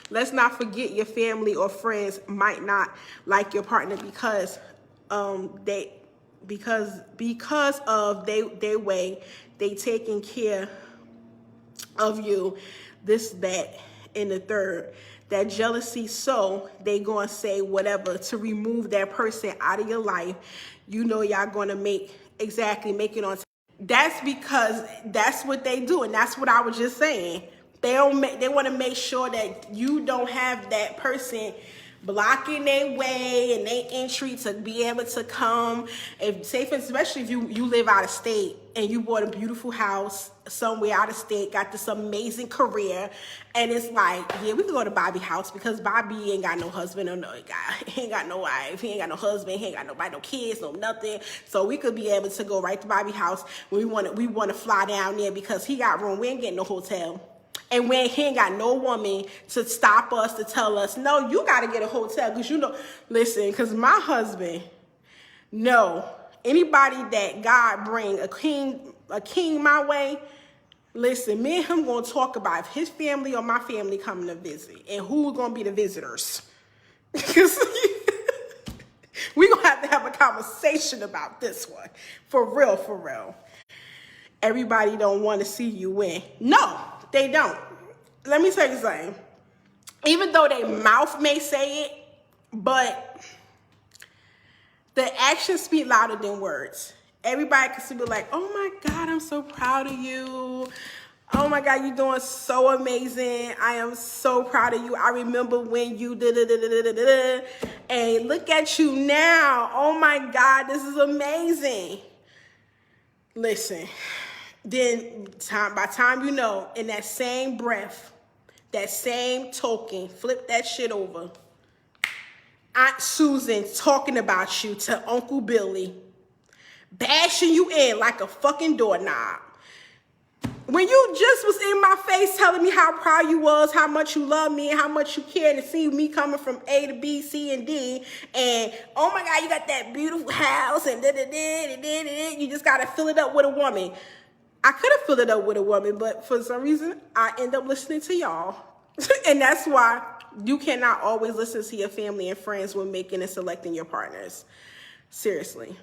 Let's not forget your family or friends might not like your partner because of their way they taking care of you, this, that, and the third. That jealousy, so they gonna say whatever to remove that person out of your life. You know y'all gonna make it on. That's because that's what they do, and that's what I was just saying. They want to make sure that you don't have that person blocking their way and their entry to be able to come. Especially if you live out of state and you bought a beautiful house somewhere out of state, got this amazing career, and it's like, yeah, we can go to Bobby's house because Bobby ain't got no husband or he ain't got no wife, he ain't got no husband, he ain't got nobody, no kids, no nothing. So we could be able to go right to Bobby's house when we want to fly down there because he got room. We ain't getting no hotel. And when he ain't got no woman to stop us, to tell us, no, you got to get a hotel. Because, you know, listen, because my husband, no, anybody that God bring a king my way, listen, me and him going to talk about if his family or my family coming to visit and who's going to be the visitors. Because we're going to have a conversation about this one. For real, for real. Everybody don't want to see you win. No. They don't. Let me tell you something. Even though their mouth may say it, but the actions speak louder than words. Everybody can be like, oh my God, I'm so proud of you. Oh my God, you're doing so amazing. I am so proud of you. I remember when you did. And look at you now. Oh my God, this is amazing. Listen, then by time you know, in that same breath, that same token, flip that shit over. Aunt Susan talking about you to Uncle Billy, bashing you in like a fucking doorknob. When you just was in my face telling me how proud you was, how much you love me, and how much you care to see me coming from A to B, C, and D, and oh my God, you got that beautiful house, and you just gotta fill it up with a woman. I could have filled it up with a woman, but for some reason, I end up listening to y'all. And that's why you cannot always listen to your family and friends when making and selecting your partners. Seriously.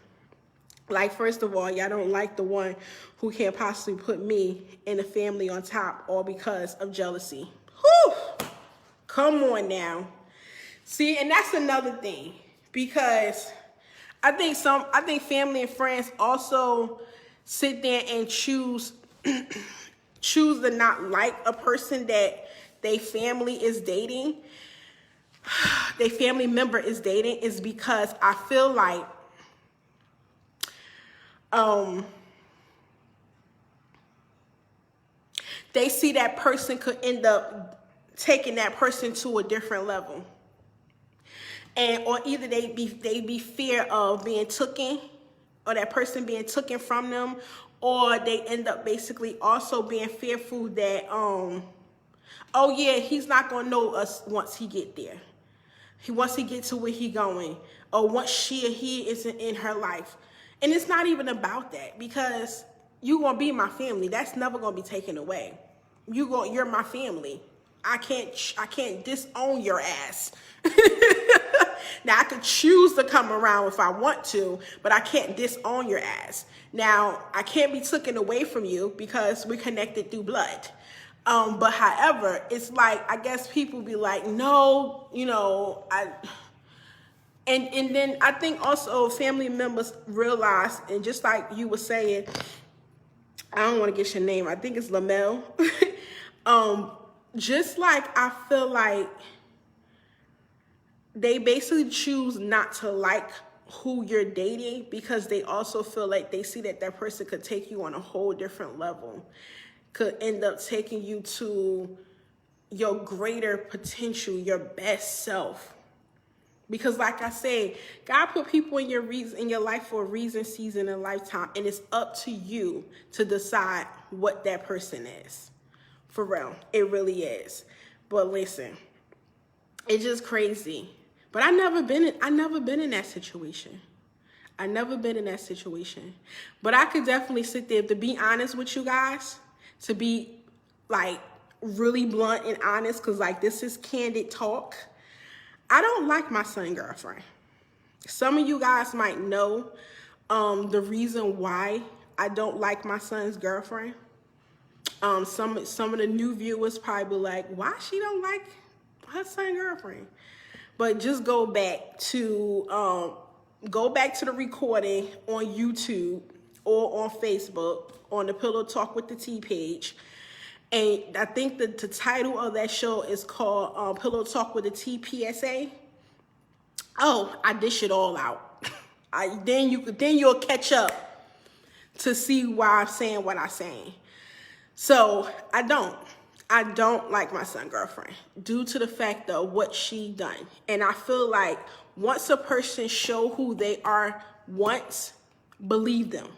Like, first of all, y'all don't like the one who can't possibly put me and the family on top, all because of jealousy. Whew! Come on now. See, and that's another thing, because I think family and friends also sit there and choose to not like a person that their family is dating, their family member is dating, is because I feel like they see that person could end up taking that person to a different level. And or either they be fear of being taken, or that person being taken from them, or they end up basically also being fearful that oh yeah, he's not gonna know us once he get there. Once he get to where he going, or once she or he isn't in her life. And it's not even about that, because you gonna be my family. That's never gonna be taken away. You're my family. I can't disown your ass. Now I could choose to come around if I want to, but I can't disown your ass. Now I can't be taken away from you because we're connected through blood. But however, it's like, I guess people be like, no, you know, and then I think also family members realize, and just like you were saying, I don't want to get your name, I think it's Lamel. Just like I feel like they basically choose not to like who you're dating because they also feel like they see that person could take you on a whole different level, could end up taking you to your greater potential, your best self. Because like I said, God put people in your life for a reason, season, and lifetime, and it's up to you to decide what that person is. For real, it really is. But listen, it's just crazy. But I never been in that situation. I never been in that situation. But I could definitely sit there, to be honest with you guys, to be like really blunt and honest, because like this is candid talk. I don't like my son's girlfriend. Some of you guys might know the reason why I don't like my son's girlfriend. Some of the new viewers probably like, why she don't like her son's girlfriend? But just go back to the recording on YouTube or on Facebook on the Pillow Talk with the T page. And I think the title of that show is called Pillow Talk with the T PSA. Oh, I dish it all out. Then you'll catch up to see why I'm saying what I'm saying. So I don't like my son's girlfriend due to the fact of what she done. And I feel like once a person show who they are once, believe them.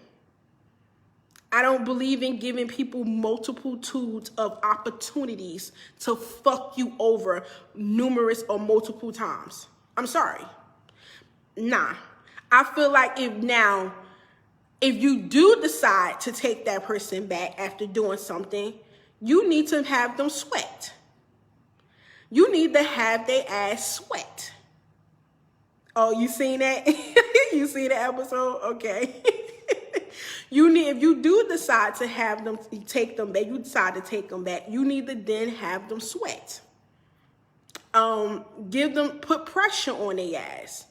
I don't believe in giving people multiple tools of opportunities to fuck you over numerous or multiple times. I'm sorry. Nah. I feel like if you do decide to take that person back after doing something, you need to have them sweat. You need to have their ass sweat. Oh, you seen that? You seen the episode? Okay. If you do decide to have them, take them back, you decide to take them back, you need to then have them sweat. Put pressure on their ass.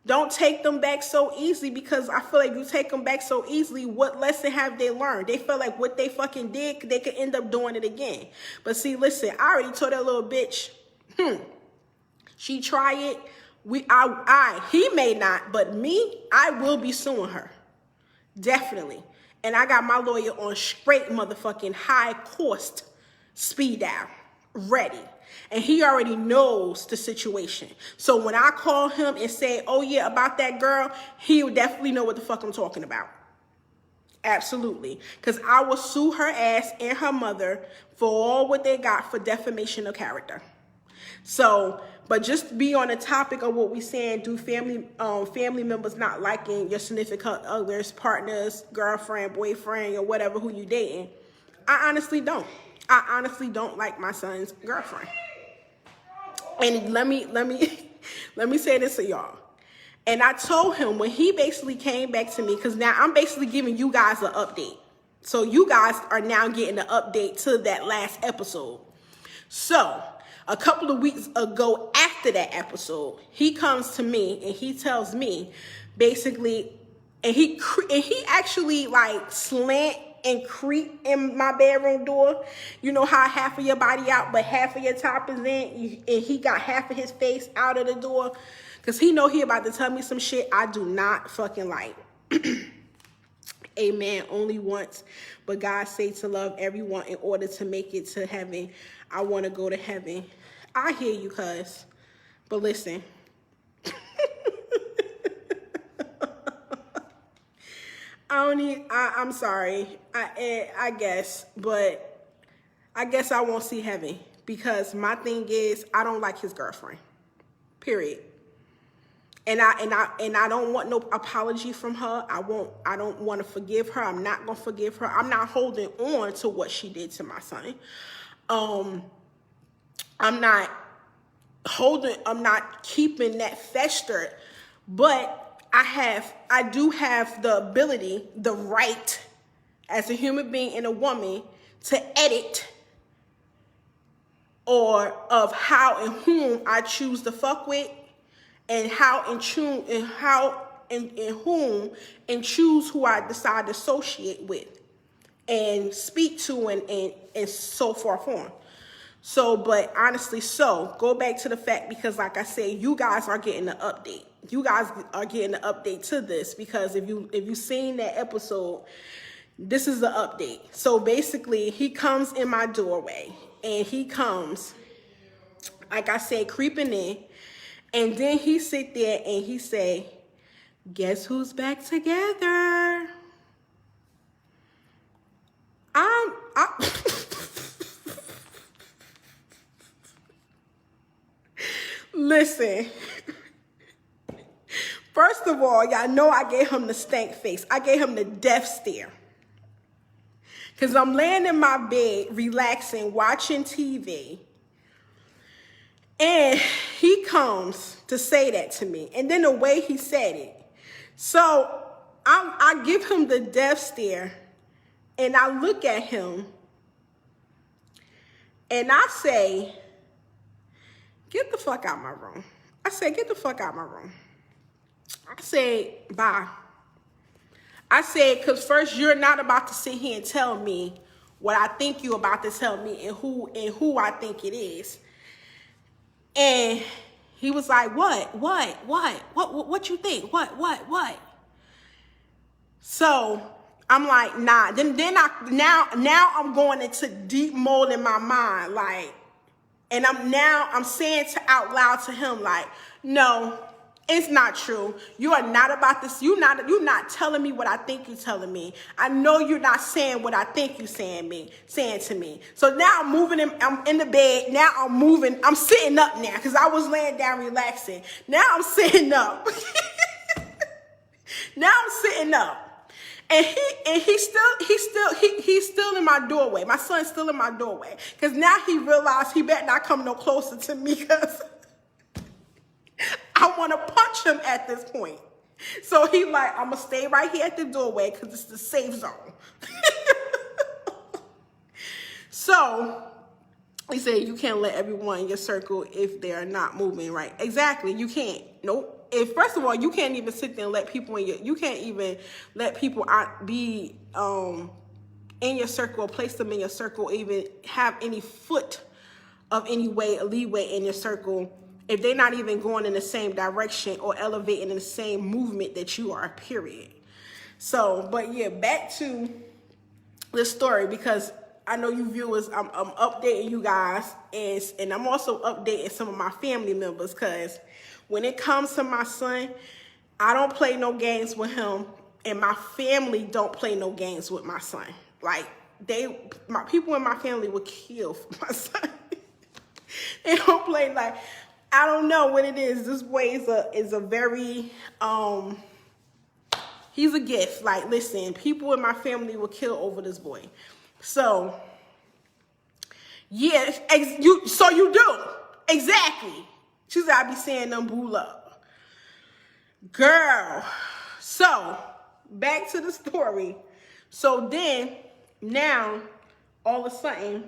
Don't take them back so easily, because I feel like you take them back so easily, what lesson have they learned? They feel like what they fucking did, they could end up doing it again. But see, listen, I already told that little bitch, she try it. He may not, but me, I will be suing her. Definitely. And I got my lawyer on straight motherfucking high cost speed dial, ready. And he already knows the situation. So when I call him and say, oh yeah, about that girl, he would definitely know what the fuck I'm talking about. Absolutely. Because I will sue her ass and her mother for all what they got for defamation of character. So, but just be on the topic of what we're saying, do family members not liking your significant others, partners, girlfriend, boyfriend, or whatever who you dating? I honestly don't. I honestly don't like my son's girlfriend. And let me say this to y'all. And I told him when he basically came back to me, because now I'm basically giving you guys an update. So you guys are now getting an update to that last episode. So a couple of weeks ago after that episode, he comes to me and he tells me basically, and he actually like slant and creep in my bedroom door. You know how half of your body out, but half of your top is in, and he got half of his face out of the door. Because he know he about to tell me some shit I do not fucking like. Amen. Only once. But God say to love everyone in order to make it to heaven. I want to go to heaven. I hear you, cuz. But listen. I'm sorry. I guess. But I guess I won't see heaven. Because my thing is, I don't like his girlfriend. Period. And I don't want no apology from her. I don't want to forgive her. I'm not going to forgive her. I'm not holding on to what she did to my son. I'm not keeping that festered, but I do have the ability, the right as a human being and a woman to edit or of how and whom I choose to fuck with. And how and whom and choose who I decide to associate with and speak to and so forth on. So, but honestly, so go back to the fact, because like I said, you guys are getting an update. You guys are getting an update to this, because if you seen that episode, this is the update. So basically, he comes in my doorway and he comes, like I said, creeping in. And then he sit there and he say, guess who's back together? Listen. First of all, y'all know I gave him the stank face. I gave him the death stare. Because I'm laying in my bed, relaxing, watching TV. And he comes to say that to me. And then the way he said it. So I give him the death stare. And I look at him. And I say, get the fuck out of my room. I say, get the fuck out of my room. I say, bye. I said, because first, you're not about to sit here and tell me what I think you're about to tell me and who I think it is. And he was like, what you think? What? So I'm like, nah. Then now I'm going into deep mode in my mind, like, and I'm saying out loud to him, like, no, it's not true. You are not about this. You're not telling me what I think you're telling me. I know you're not saying what I think you're saying to me. So now I'm moving. I'm in the bed. Now I'm moving. I'm sitting up now because I was laying down relaxing. Now I'm sitting up. Now I'm sitting up. And he's still in my doorway. My son's still in my doorway. Because now he realized he better not come no closer to me, because I want to punch him at this point. So he like, I'm going to stay right here at the doorway because it's the safe zone. So he said, you can't let everyone in your circle if they're not moving right. Exactly. You can't. Nope. First of all, you can't even sit there and let people you can't even let people be in your circle, or place them in your circle, even have any foot of any way, leeway in your circle, if they're not even going in the same direction or elevating in the same movement that you are, period. So, but yeah, back to the story, because I know you viewers, I'm updating you guys, and I'm also updating some of my family members, because when it comes to my son, I don't play no games with him, and my family don't play no games with my son. Like, my people in my family would kill for my son. They don't play, like, I don't know what it is. This boy is a very, he's a gift. Like, listen, people in my family will kill over this boy. So, yeah, so you do. Exactly. She said, I be saying them boo love. Girl. So, back to the story. So then, now, all of a sudden,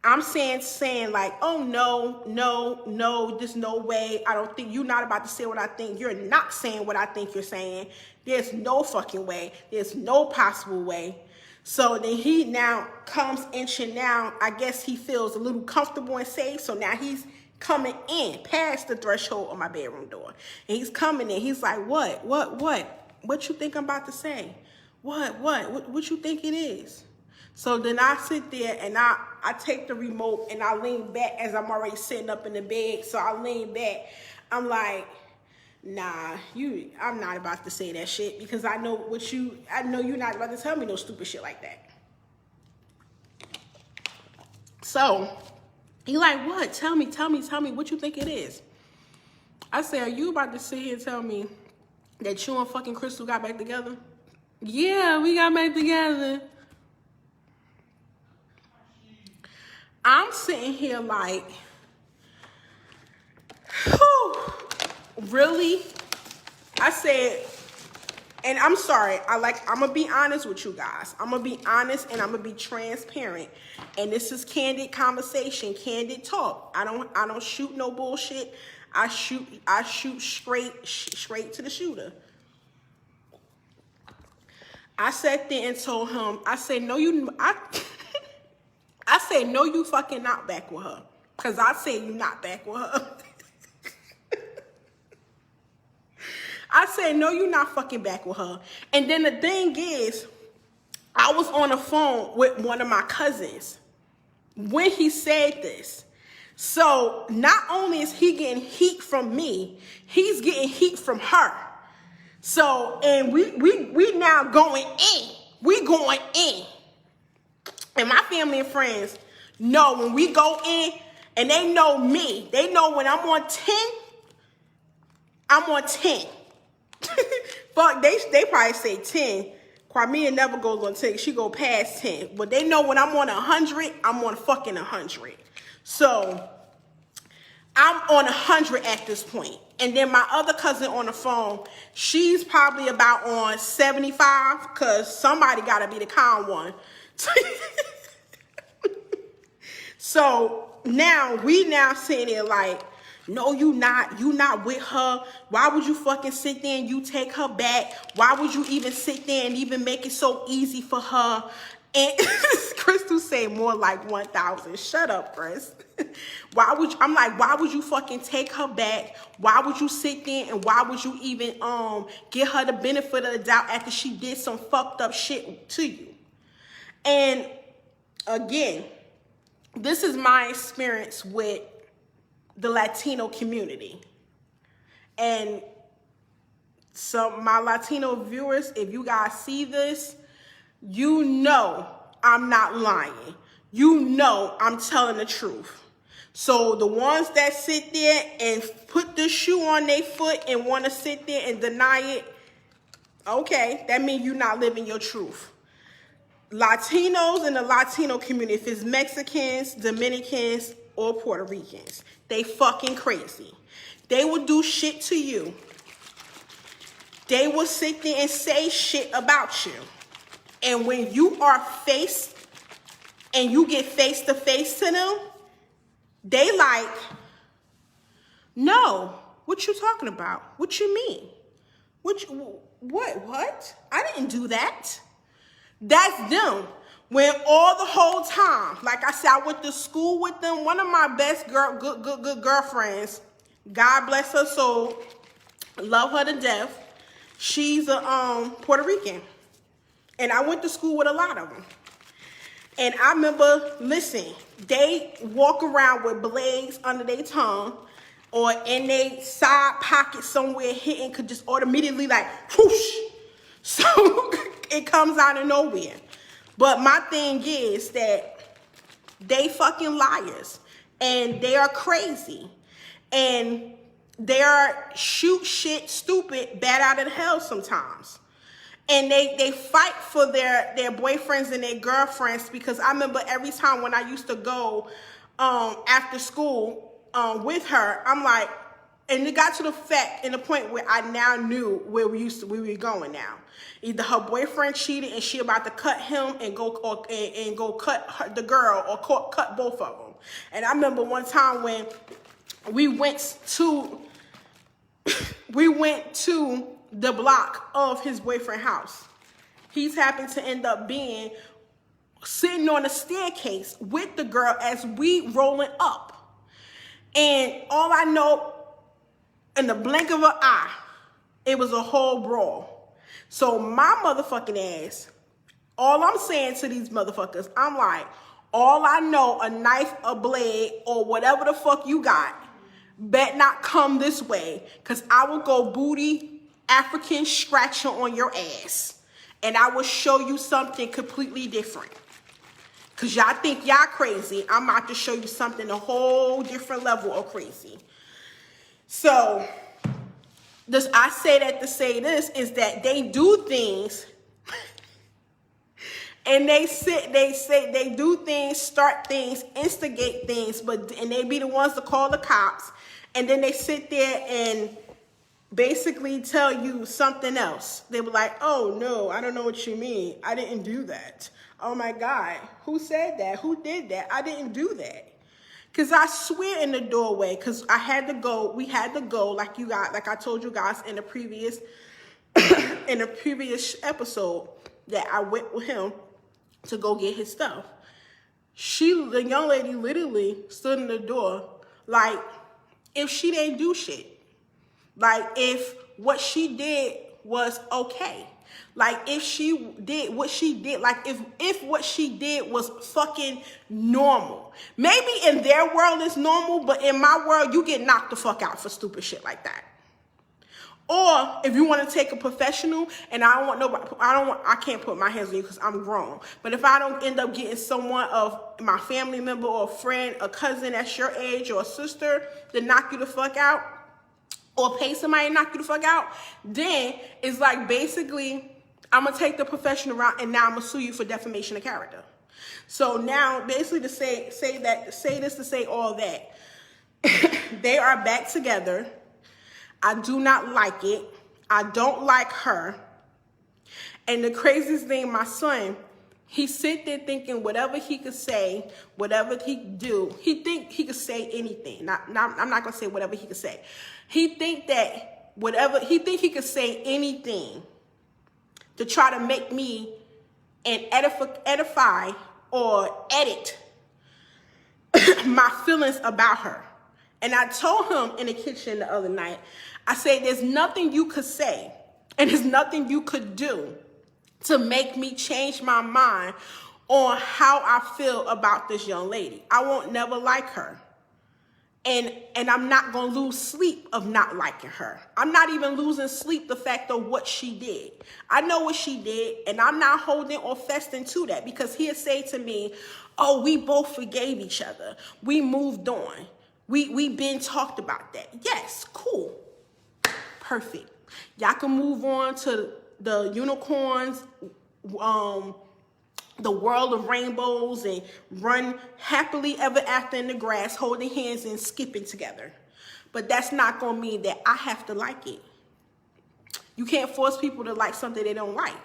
I'm saying like, oh, no, there's no way. I don't think, you're not about to say what I think. You're not saying what I think you're saying. There's no fucking way. There's no possible way. So then he now comes inching down. I guess he feels a little comfortable and safe. So now he's coming in past the threshold of my bedroom door. And he's coming in. He's like, what you think I'm about to say? What you think it is? So then I sit there and I take the remote and I lean back as I'm already sitting up in the bed. So I lean back. I'm like, nah, I'm not about to say that shit, because I know you're not about to tell me no stupid shit like that. So he like, what? Tell me what you think it is. I said, are you about to sit here and tell me that you and fucking Crystal got back together? Yeah, we got back together. I'm sitting here like, whew, really? I said, and I'm sorry, I'm gonna be honest with you guys. I'm gonna be honest and I'm gonna be transparent. And this is candid conversation, candid talk. I don't shoot no bullshit. I shoot straight to the shooter. I sat there and told him, I said, no, I say, no, you fucking not back with her. Because I say you not back with her. I say, no, you not fucking back with her. And then the thing is, I was on the phone with one of my cousins when he said this. So not only is he getting heat from me, he's getting heat from her. So, and we now going in. We going in. And my family and friends know when we go in, and they know me. They know when I'm on 10, I'm on 10. Fuck, they probably say 10. Kwame never goes on 10. She go past 10. But they know when I'm on 100, I'm on fucking 100. So I'm on 100 at this point. And then my other cousin on the phone, she's probably about on 75, because somebody got to be the calm one. So now we sitting there like, no, you not with her. Why would you fucking sit there and you take her back? Why would you even sit there and even make it so easy for her? And Crystal say more like 1,000. Shut up, Chris. Why would you fucking take her back? Why would you sit there and why would you even give her the benefit of the doubt after she did some fucked up shit to you? And again, this is my experience with the Latino community. And so my Latino viewers, if you guys see this, you know I'm not lying. You know I'm telling the truth. So the ones that sit there and put the shoe on their foot and want to sit there and deny it, okay, that means you're not living your truth. Latinos in the Latino community, if it's Mexicans, Dominicans, or Puerto Ricans, they fucking crazy. They will do shit to you. They will sit there and say shit about you. And when you are faced and you get face to face to them, they like, no, what you talking about? What you mean? What? I didn't do that. That's them. When all the whole time, like I said, I went to school with them. One of my best good girlfriends, God bless her soul, love her to death. She's a Puerto Rican. And I went to school with a lot of them. And I remember, listen, they walk around with blades under their tongue or in their side pocket somewhere hitting, could just immediately like, whoosh. So it comes out of nowhere. But my thing is that they fucking liars. And they are crazy. And they are shoot shit stupid bad out of hell sometimes. And they fight for their boyfriends and their girlfriends, because I remember every time when I used to go after school with her, I'm like, and it got to the fact and the point where I now knew where we were going now. Either her boyfriend cheated and she about to cut him and go cut the girl, or cut both of them. And I remember one time when we went to the block of his boyfriend's house. He's happened to end up being sitting on a staircase with the girl as we rolling up. And all I know, in the blink of an eye, it was a whole brawl. So my motherfucking ass, all I'm saying to these motherfuckers, I'm like, all I know, a knife, a blade, or whatever the fuck you got, bet not come this way, because I will go booty African scratcher on your ass, and I will show you something completely different. Because y'all think y'all crazy. I'm about to show you something a whole different level of crazy. So I say that to say this is that they do things and they do things, start things, instigate things, and they be the ones to call the cops, and then they sit there and basically tell you something else. They were like, oh no, I don't know what you mean. I didn't do that. Oh my God, who said that? Who did that? I didn't do that. Cause I swear in the doorway, cause we had to go like I told you guys in the previous episode that I went with him to go get his stuff. The young lady literally stood in the door like if she didn't do shit. Like, if what she did was okay. Like, if she did what she did, like, if what she did was fucking normal. Maybe in their world it's normal, but in my world, you get knocked the fuck out for stupid shit like that. Or if you want to take a professional, and I can't put my hands on you because I'm grown. But if I don't end up getting someone of my family member or a friend, a cousin that's your age, or a sister to knock you the fuck out, or pay somebody to knock you the fuck out, then it's like basically I'm gonna take the professional route, and now I'm gonna sue you for defamation of character. So now basically to say all that, they are back together. I do not like it. I don't like her. And the craziest thing, my son, he sit there thinking whatever he could say, whatever he do, he think he could say anything. I'm not gonna say whatever he could say. He think he could say anything to try to make me and edify or edit my feelings about her. And I told him in the kitchen the other night, I said, there's nothing you could say and there's nothing you could do to make me change my mind on how I feel about this young lady. I won't never like her. And I'm not going to lose sleep of not liking her. I'm not even losing sleep the fact of what she did. I know what she did, and I'm not holding or festing to that, because he'll say to me, oh, we both forgave each other. We moved on. We been talked about that. Yes, cool. Perfect. Y'all can move on to the unicorns, the world of rainbows, and run happily ever after in the grass, holding hands and skipping together. But that's not going to mean that I have to like it. You can't force people to like something they don't like.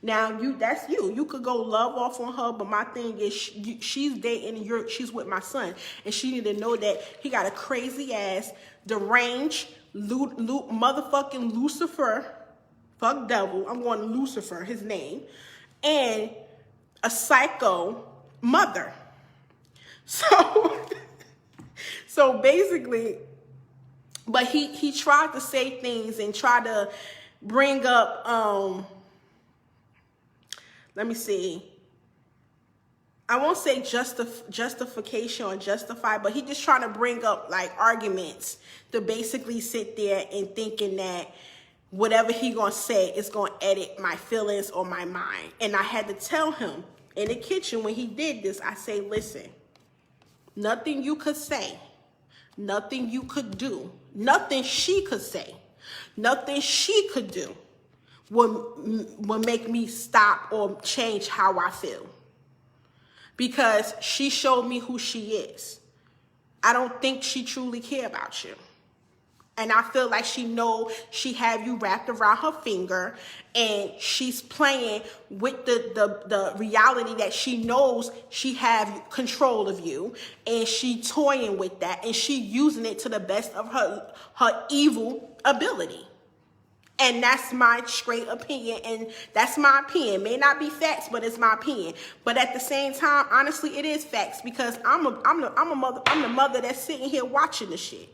Now, that's you. You could go love off on her, but my thing is she's dating, she's with my son, and she need to know that he got a crazy ass, deranged, motherfucking Lucifer, fuck devil, I'm going to Lucifer, his name, and a psycho mother. So basically, but he tried to say things and try to bring up, let me see. I won't say justification or justify, but he just trying to bring up like arguments to basically sit there and thinking that whatever he gonna say is gonna edit my feelings or my mind. And I had to tell him in the kitchen when he did this, I say, listen, nothing you could say, nothing you could do, nothing she could say, nothing she could do will make me stop or change how I feel. Because she showed me who she is. I don't think she truly care about you. And I feel like she know she have you wrapped around her finger, and she's playing with the reality that she knows she have control of you, and she toying with that, and she using it to the best of her evil ability. And that's my straight opinion, and that's my opinion. It may not be facts, but it's my opinion. But at the same time, honestly, it is facts, because I'm the mother that's sitting here watching the shit.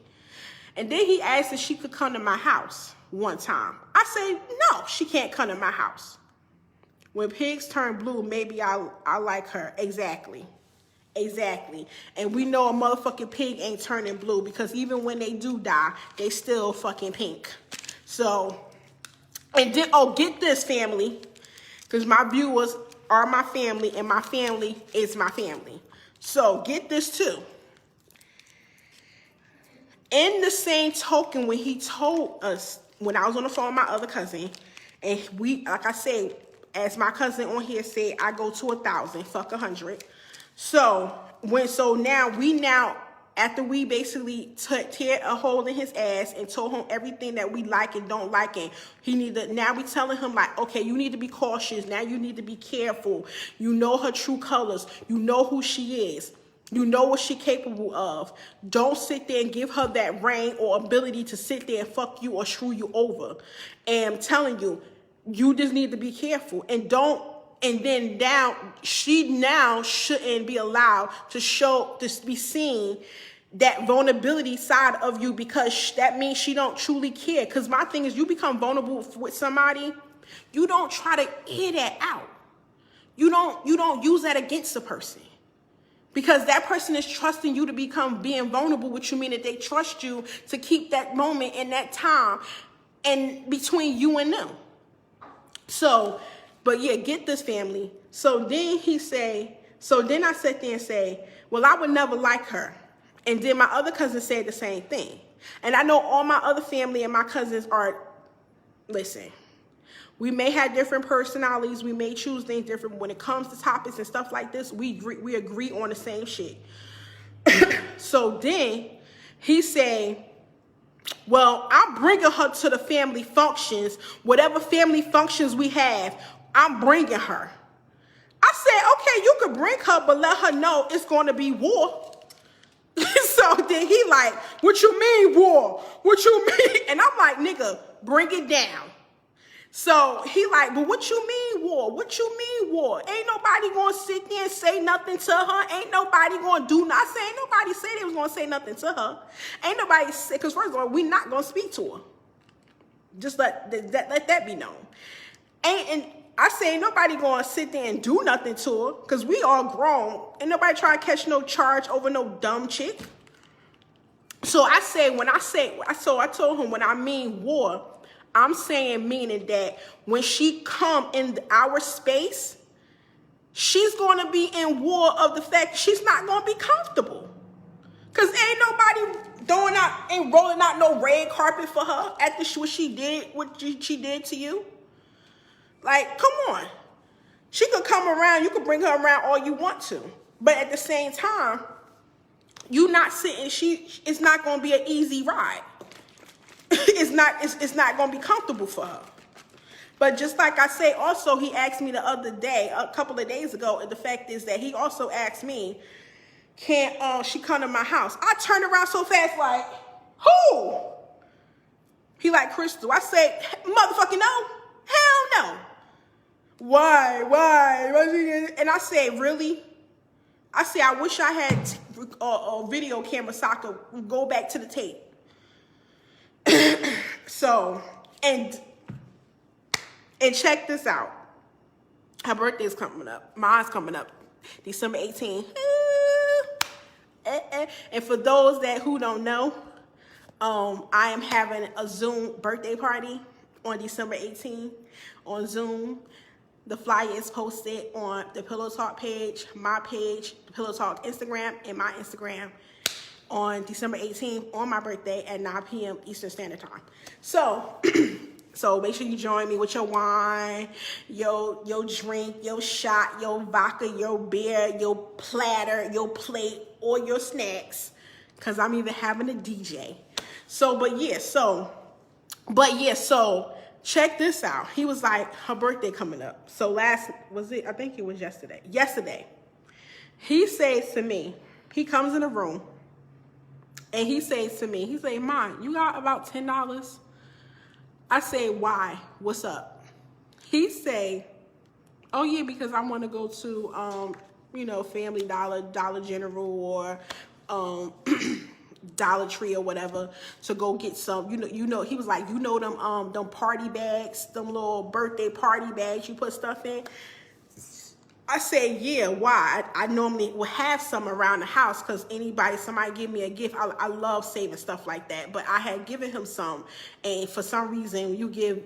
And then he asked if she could come to my house one time. I say no, she can't come to my house. When pigs turn blue, maybe I like her. Exactly. And we know a motherfucking pig ain't turning blue, because even when they do die, they still fucking pink. So. And then, get this, family, because my viewers are my family, and my family is my family. So get this too. In the same token, when he told us, when I was on the phone with my other cousin, and we, like I said, as my cousin on here said, I go to 1,000, fuck 100. So now, after we basically tear a hole in his ass and told him everything that we like and don't like, and now we telling him like, okay, you need to be cautious. Now you need to be careful. You know her true colors. You know who she is. You know what she's capable of. Don't sit there and give her that reign or ability to sit there and fuck you or screw you over. And I'm telling you, you just need to be careful, and then she now shouldn't be allowed to be seen that vulnerability side of you, because that means she don't truly care. Because my thing is, you become vulnerable with somebody, you don't try to air that out. You don't use that against the person, because that person is trusting you to being vulnerable, which you mean that they trust you to keep that moment and that time and between you and them. So, but yeah, get this, family. So then I sat there and say, well, I would never like her. And then my other cousin said the same thing. And I know all my other family and my cousins listen, we may have different personalities. We may choose things different. But when it comes to topics and stuff like this, we agree on the same shit. So then he said, well, I'm bringing her to the family functions. Whatever family functions we have, I'm bringing her. I said, okay, you could bring her, but let her know it's going to be war. So then he like, what you mean war? What you mean? And I'm like, nigga, bring it down. So he like, but what you mean war? What you mean war? Ain't nobody going to sit there and say nothing to her. Ain't nobody going to do nothing. Ain't nobody say they was going to say nothing to her. Ain't nobody say, because first of all, we not going to speak to her. Just let that be known. And I say, ain't nobody going to sit there and do nothing to her, because we all grown. Ain't nobody trying to catch no charge over no dumb chick. So I told him, when I mean war, I'm saying meaning that when she come in our space, she's going to be in war of the fact she's not going to be comfortable. Because ain't nobody rolling out no red carpet for her after what she did to you. Like, come on. She could come around. You could bring her around all you want to. But at the same time, you not sitting. It's not going to be an easy ride. It's not going to be comfortable for her. But just like I say, also, he asked me the other day, a couple of days ago, and the fact is that he also asked me, can she come to my house? I turned around so fast, like, who? He like, Crystal. I say, motherfucking no. Hell no. Why? And I say, really? I say, I wish I had a video camera so I could go back to the tape. So, and And check this out. Her birthday's coming up. Mine's coming up December 18th. And for those who don't know, I am having a Zoom birthday party on December 18th on Zoom. The flyer is posted on the Pillow Talk page, my page, the Pillow Talk Instagram, and my Instagram on December 18th on my birthday at 9 p.m. Eastern Standard Time. So, so make sure you join me with your wine, your drink, your shot, your vodka, your beer, your platter, your plate, or your snacks, because I'm even having a DJ. So, so check this out. He was like, her birthday coming up. So I think it was yesterday. Yesterday, he says to me, he comes in the room, and he says to me, he's like, "Mom, you got about $10? I say, "Why? What's up?" He say, "Oh yeah, because I want to go to, Family Dollar, Dollar General, or Dollar Tree or whatever to go get some, he was like, them party bags, them little birthday party bags you put stuff in." I said, "Yeah, why?" I normally will have some around the house because somebody give me a gift. I love saving stuff like that. But I had given him some, and for some reason, you give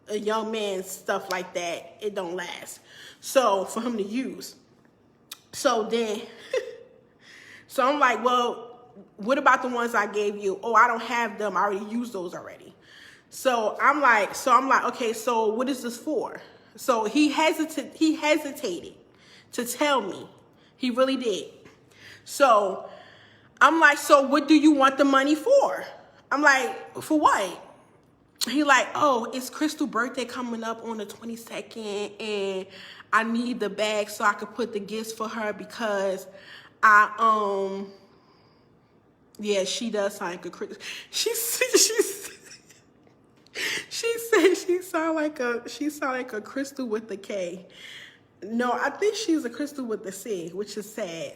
a young man stuff like that, it don't last. So for him to use. So then, so I'm like, "Well, what about the ones I gave you?" "Oh, I don't have them. I already used those already." So I'm like, "Okay, so what is this for?" So he hesitated to tell me. He really did. So I'm like, "So what do you want the money for?" I'm like, "For what?" He like, "Oh, it's Crystal's birthday coming up on the 22nd, and I need the bag so I could put the gifts for her because yeah, she does sound like a Crystal." She said she sound like a Crystal with a K. No, I think she's a Crystal with a C, which is sad.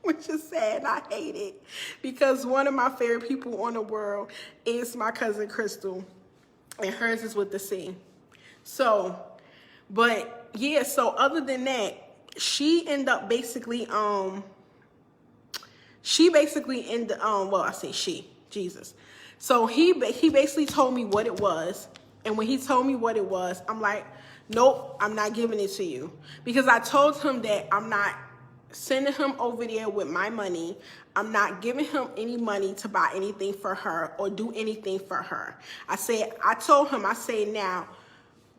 which is sad, and I hate it because one of my favorite people on the world is my cousin Crystal, and hers is with the C. So, but yeah, so other than that, she ended up basically well, I say she, Jesus. So he basically told me what it was, and when he told me what it was, I'm like, "Nope, I'm not giving it to you," because I told him that I'm not sending him over there with my money. I'm not giving him any money to buy anything for her or do anything for her. I told him, now,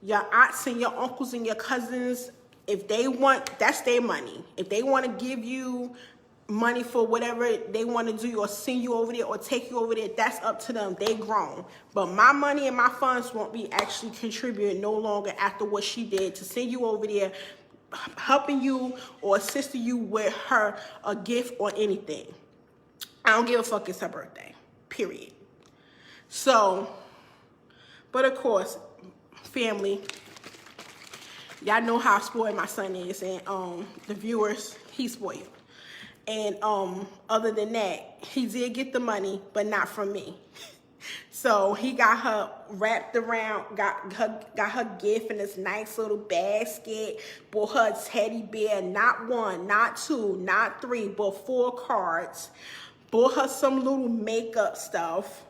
your aunts and your uncles and your cousins, if they want, that's their money. If they want to give you money for whatever they want to do or send you over there or take you over there, that's up to them. They grown. But my money and my funds won't be actually contributing no longer after what she did to send you over there, helping you or assisting you with her a gift or anything. I don't give a fuck, it's her birthday, period. So, but of course, family, y'all know how spoiled my son is, and the viewers, he's spoiled. And other than that, he did get the money, but not from me. So he got her wrapped around, got her gift in this nice little basket, bought her a teddy bear, not one, not two, not three, but 4 cards, bought her some little makeup stuff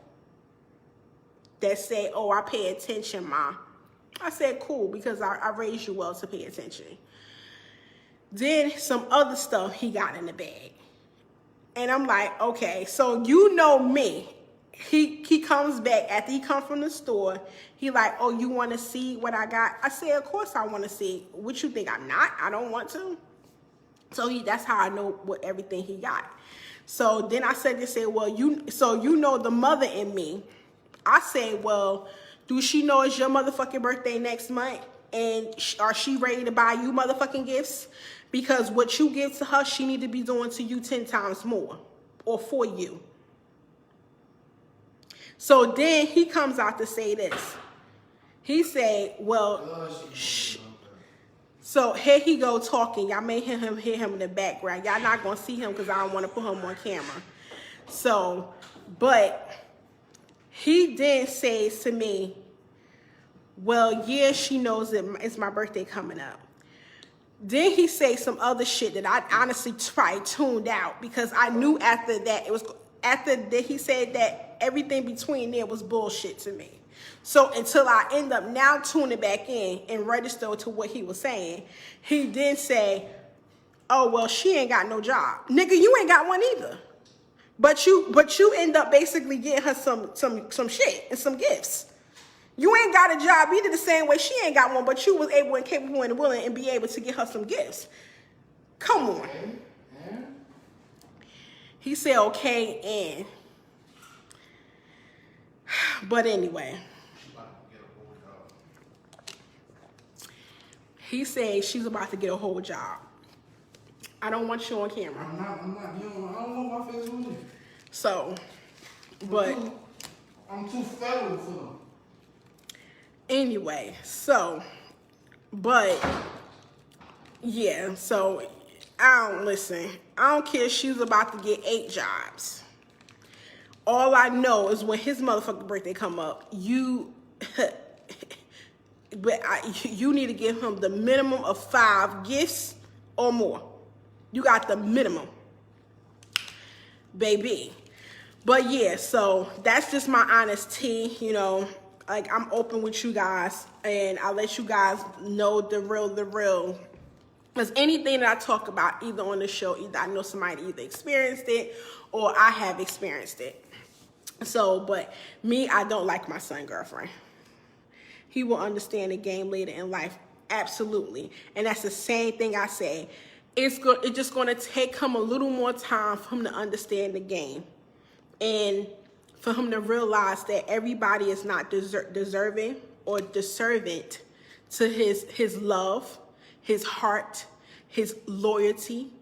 that said, "Oh, I pay attention, Ma." I said, "Cool," because I raised you well to pay attention. Then some other stuff he got in the bag. And I'm like, okay, so you know me. He comes back after he comes from the store. He like, "Oh, you want to see what I got?" I said, "Of course I want to see. What you think I'm not? I don't want to." So that's how I know what everything he got. So then I said, "Well, you know the mother in me." I said, "Well, do she know it's your motherfucking birthday next month? And are she ready to buy you motherfucking gifts? Because what you give to her, she need to be doing to you 10 times more, or for you." So then he comes out to say this. He said, "Well, shh." So here he go talking. Y'all may hear him in the background. Y'all not gonna see him because I don't want to put him on camera. So, but he then says to me, Well, yeah, she knows that it's my birthday coming up. Then he say some other shit that I honestly probably tuned out because I knew after that after that he said that everything between there was bullshit to me. So until I end up now tuning back in and register to what he was saying, he then say, "Oh well, she ain't got no job, nigga. You ain't got one either. But you end up basically getting her some shit and some gifts. You ain't got a job either the same way she ain't got one, but you was able and capable and willing and be able to get her some gifts. Come on." He said, okay, but anyway. He said she's about to get a whole job. I don't want you on camera. I'm not, I don't know my face on it. So, but. I'm too federal for them. Anyway, so, but, yeah, so, I don't care if she's about to get 8 jobs. All I know is when his motherfucking birthday come up, you need to give him the minimum of 5 gifts or more. You got the minimum, baby. But yeah, so that's just my honest tea, you know. Like, I'm open with you guys, and I'll let you guys know the real. Because anything that I talk about, either on the show, either I know somebody either experienced it or I have experienced it. So, but me, I don't like my son girlfriend. He will understand the game later in life, absolutely. And that's the same thing I say. It's just going to take him a little more time for him to understand the game. And for him to realize that everybody is not deserving or deservant to his love, his heart, his loyalty,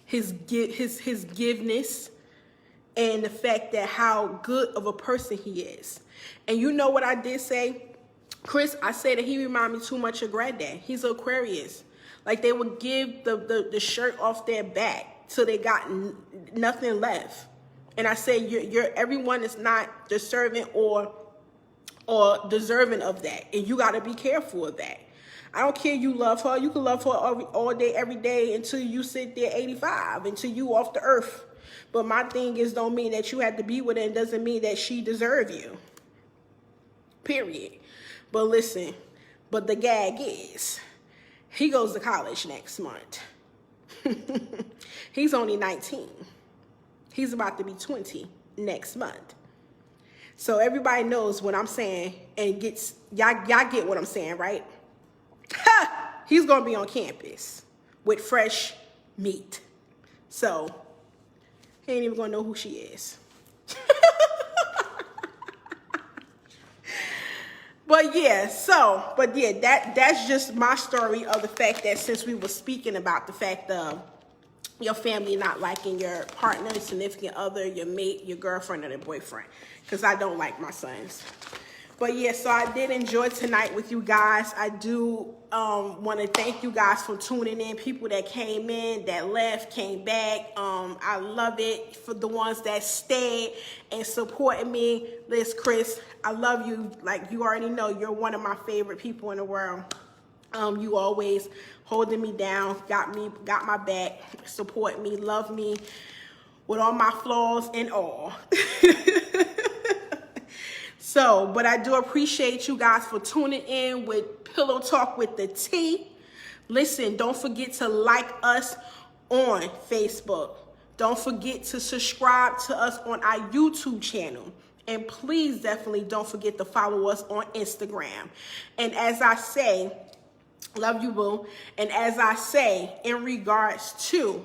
his giveness, and the fact that how good of a person he is. And you know what I did say, Chris? I said that he reminded me too much of Granddad. He's an Aquarius. Like, they would give the shirt off their back till they got nothing left. And I say everyone is not deserving or deserving of that, and you got to be careful of that. I don't care you love her. You can love her all day, every day until you sit there 85, until you off the earth. But my thing is, don't mean that you have to be with her, and doesn't mean that she deserve you. Period. But listen, but the gag is, he goes to college next month. He's only 19. He's about to be 20 next month. So everybody knows what I'm saying, and y'all get what I'm saying, right? He's gonna be on campus with fresh meat. So he ain't even gonna know who she is. But yeah, that's just my story of the fact that since we were speaking about the fact of your family not liking your partner, significant other, your mate, your girlfriend, or their boyfriend, because I don't like my sons. But yeah, so I did enjoy tonight with you guys. I do want to thank you guys for tuning in. People that came in, that left, came back. I love it. For the ones that stayed and supported me, Liz, Chris, I love you. Like, you already know, you're one of my favorite people in the world. You always holding me down, got my back, support me, love me with all my flaws and all. So, but I do appreciate you guys for tuning in with Pillow Talk with the T. Listen, don't forget to like us on Facebook. Don't forget to subscribe to us on our YouTube channel. And please definitely don't forget to follow us on Instagram. And as I say, love you, boo. And as I say, in regards to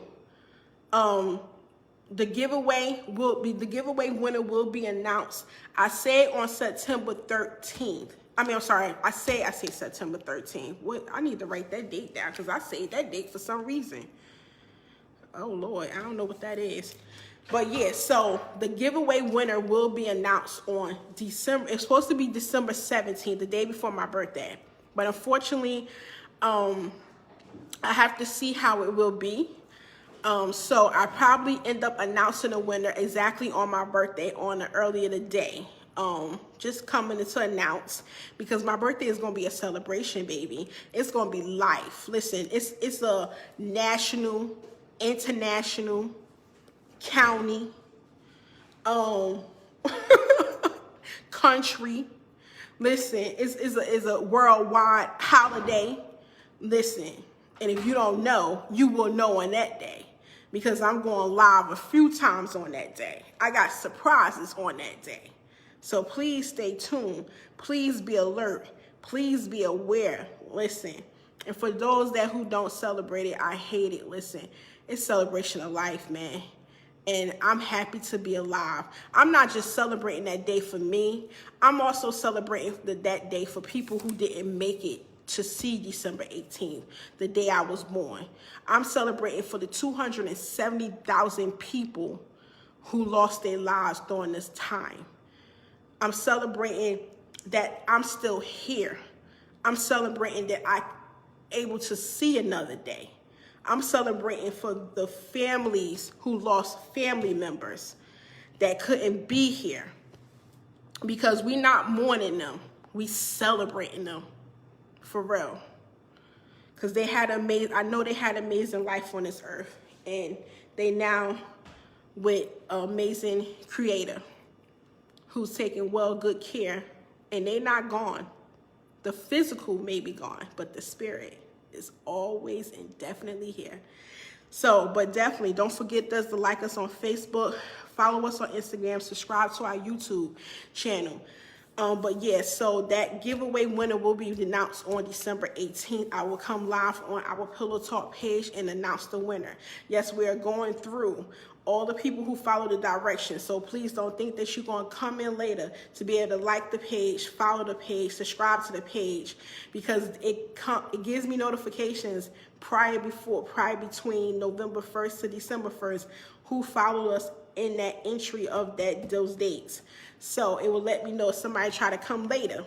the giveaway winner will be announced. I say on September 13th. I say September 13th. What? I need to write that date down because I say that date for some reason. Oh Lord, I don't know what that is. But yeah, so the giveaway winner will be announced on December. It's supposed to be December 17th, the day before my birthday. But unfortunately, I have to see how it will be. So I probably end up announcing a winner exactly on my birthday on the earlier the day. just coming to announce, because my birthday is going to be a celebration, baby. It's going to be life. Listen, it's a national, international, county, country. Listen, it's a worldwide holiday. Listen, and if you don't know, you will know on that day, because I'm going live a few times on that day. I got surprises on that day. So please stay tuned. Please be alert. Please be aware. Listen, and for those who don't celebrate it, I hate it. Listen, it's celebration of life, man. And I'm happy to be alive. I'm not just celebrating that day for me. I'm also celebrating that day for people who didn't make it to see December 18th, the day I was born. I'm celebrating for the 270,000 people who lost their lives during this time. I'm celebrating that I'm still here. I'm celebrating that I'm able to see another day. I'm celebrating for the families who lost family members that couldn't be here, because we not mourning them, we celebrating them for real. Because they had I know they had amazing life on this earth, and they now with an amazing creator who's taking good care, and they not gone. The physical may be gone, but the spirit is always and definitely here. So, but definitely don't forget to like us on Facebook, follow us on Instagram, subscribe to our YouTube channel. But yeah, so that giveaway winner will be announced on December 18th. I will come live on our Pillow Talk page and announce the winner. Yes, we are going through all the people who follow the directions. So please don't think that you're going to come in later to be able to like the page, follow the page, subscribe to the page, because it gives me notifications prior between November 1st to December 1st who followed us in that entry of those dates. So it will let me know if somebody try to come later.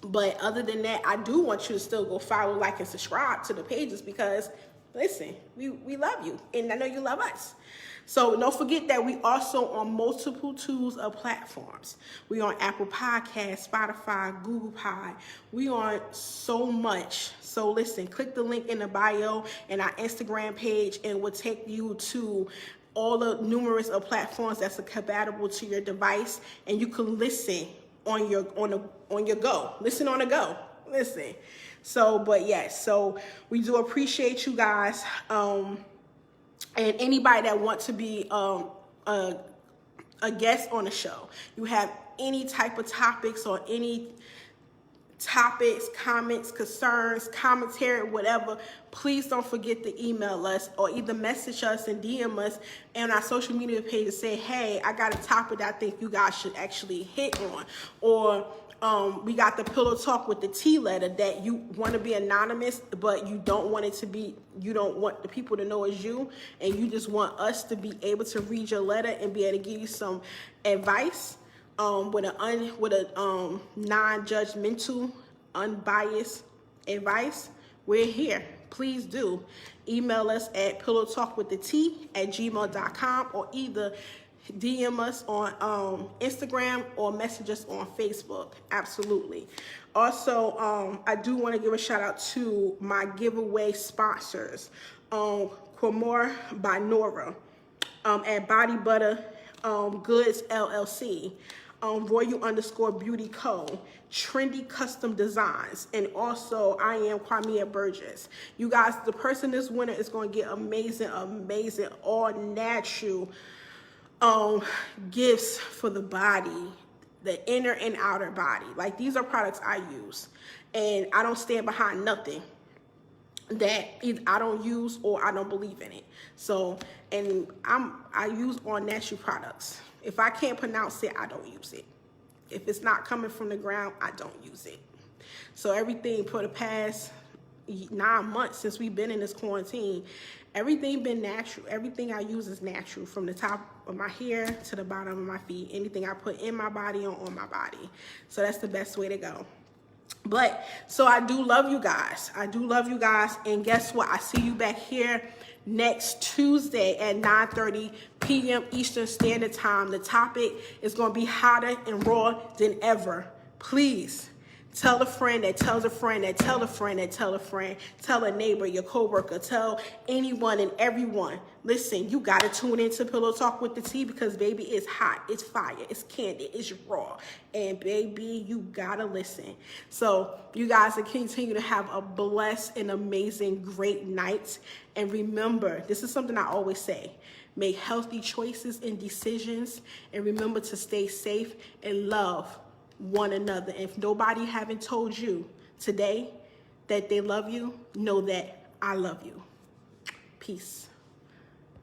But other than that, I do want you to still go follow, like, and subscribe to the pages, because listen, we love you, and I know you love us. So don't forget that we also on multiple tools of platforms. We on Apple Podcasts, Spotify, Google Pod. We on so much. So listen, click the link in the bio and our Instagram page, and we'll take you to all the numerous of platforms that's compatible to your device, and you can listen on your go. Listen on the go. Listen. So, but yes, so we do appreciate you guys. And anybody that wants to be a guest on the show, you have any type of topics or any topics, comments, concerns, commentary, whatever, please don't forget to email us or either message us and DM us on our social media page and say, hey, I got a topic that I think you guys should actually hit on. Or we got the Pillow Talk with the T letter that you want to be anonymous, but you don't want it to be, you don't want the people to know it's you, and you just want us to be able to read your letter and be able to give you some advice with a non-judgmental, unbiased advice. We're here. Please do email us at pillowtalkwiththeT@gmail.com, or either DM us on Instagram or message us on Facebook. Absolutely. Also, I do want to give a shout out to my giveaway sponsors, Quamore by Nora, at Body Butter Goods LLC, Royal_Beauty Co., Trendy Custom Designs, and also I am Kwame Burgess. You guys, the person this winner is going to get amazing, all natural gifts for the body, the inner and outer body. Like, these are products I use, and I don't stand behind nothing that either I don't use or I don't believe in it. So, and I use all natural products. If I can't pronounce it, I don't use it. If it's not coming from the ground, I don't use it. So everything for the past 9 months since we've been in this quarantine, everything been natural. Everything I use is natural, from the top of my hair to the bottom of my feet. Anything I put in my body or on my body. So that's the best way to go. But so I do love you guys. I do love you guys. And guess what? I see you back here next Tuesday at 9:30 p.m. Eastern Standard Time. The topic is going to be hotter and raw than ever. Please tell a friend that tells a friend that tell a friend that tell a friend. Tell a neighbor, your coworker, tell anyone and everyone. Listen, you got to tune into Pillow Talk with the T, because baby, it's hot, it's fire, it's candid, it's raw. And baby, you got to listen. So you guys will continue to have a blessed and amazing, great night. And remember, this is something I always say. Make healthy choices and decisions. And remember to stay safe and love one another. If nobody haven't told you today that they love you, know that I love you. Peace.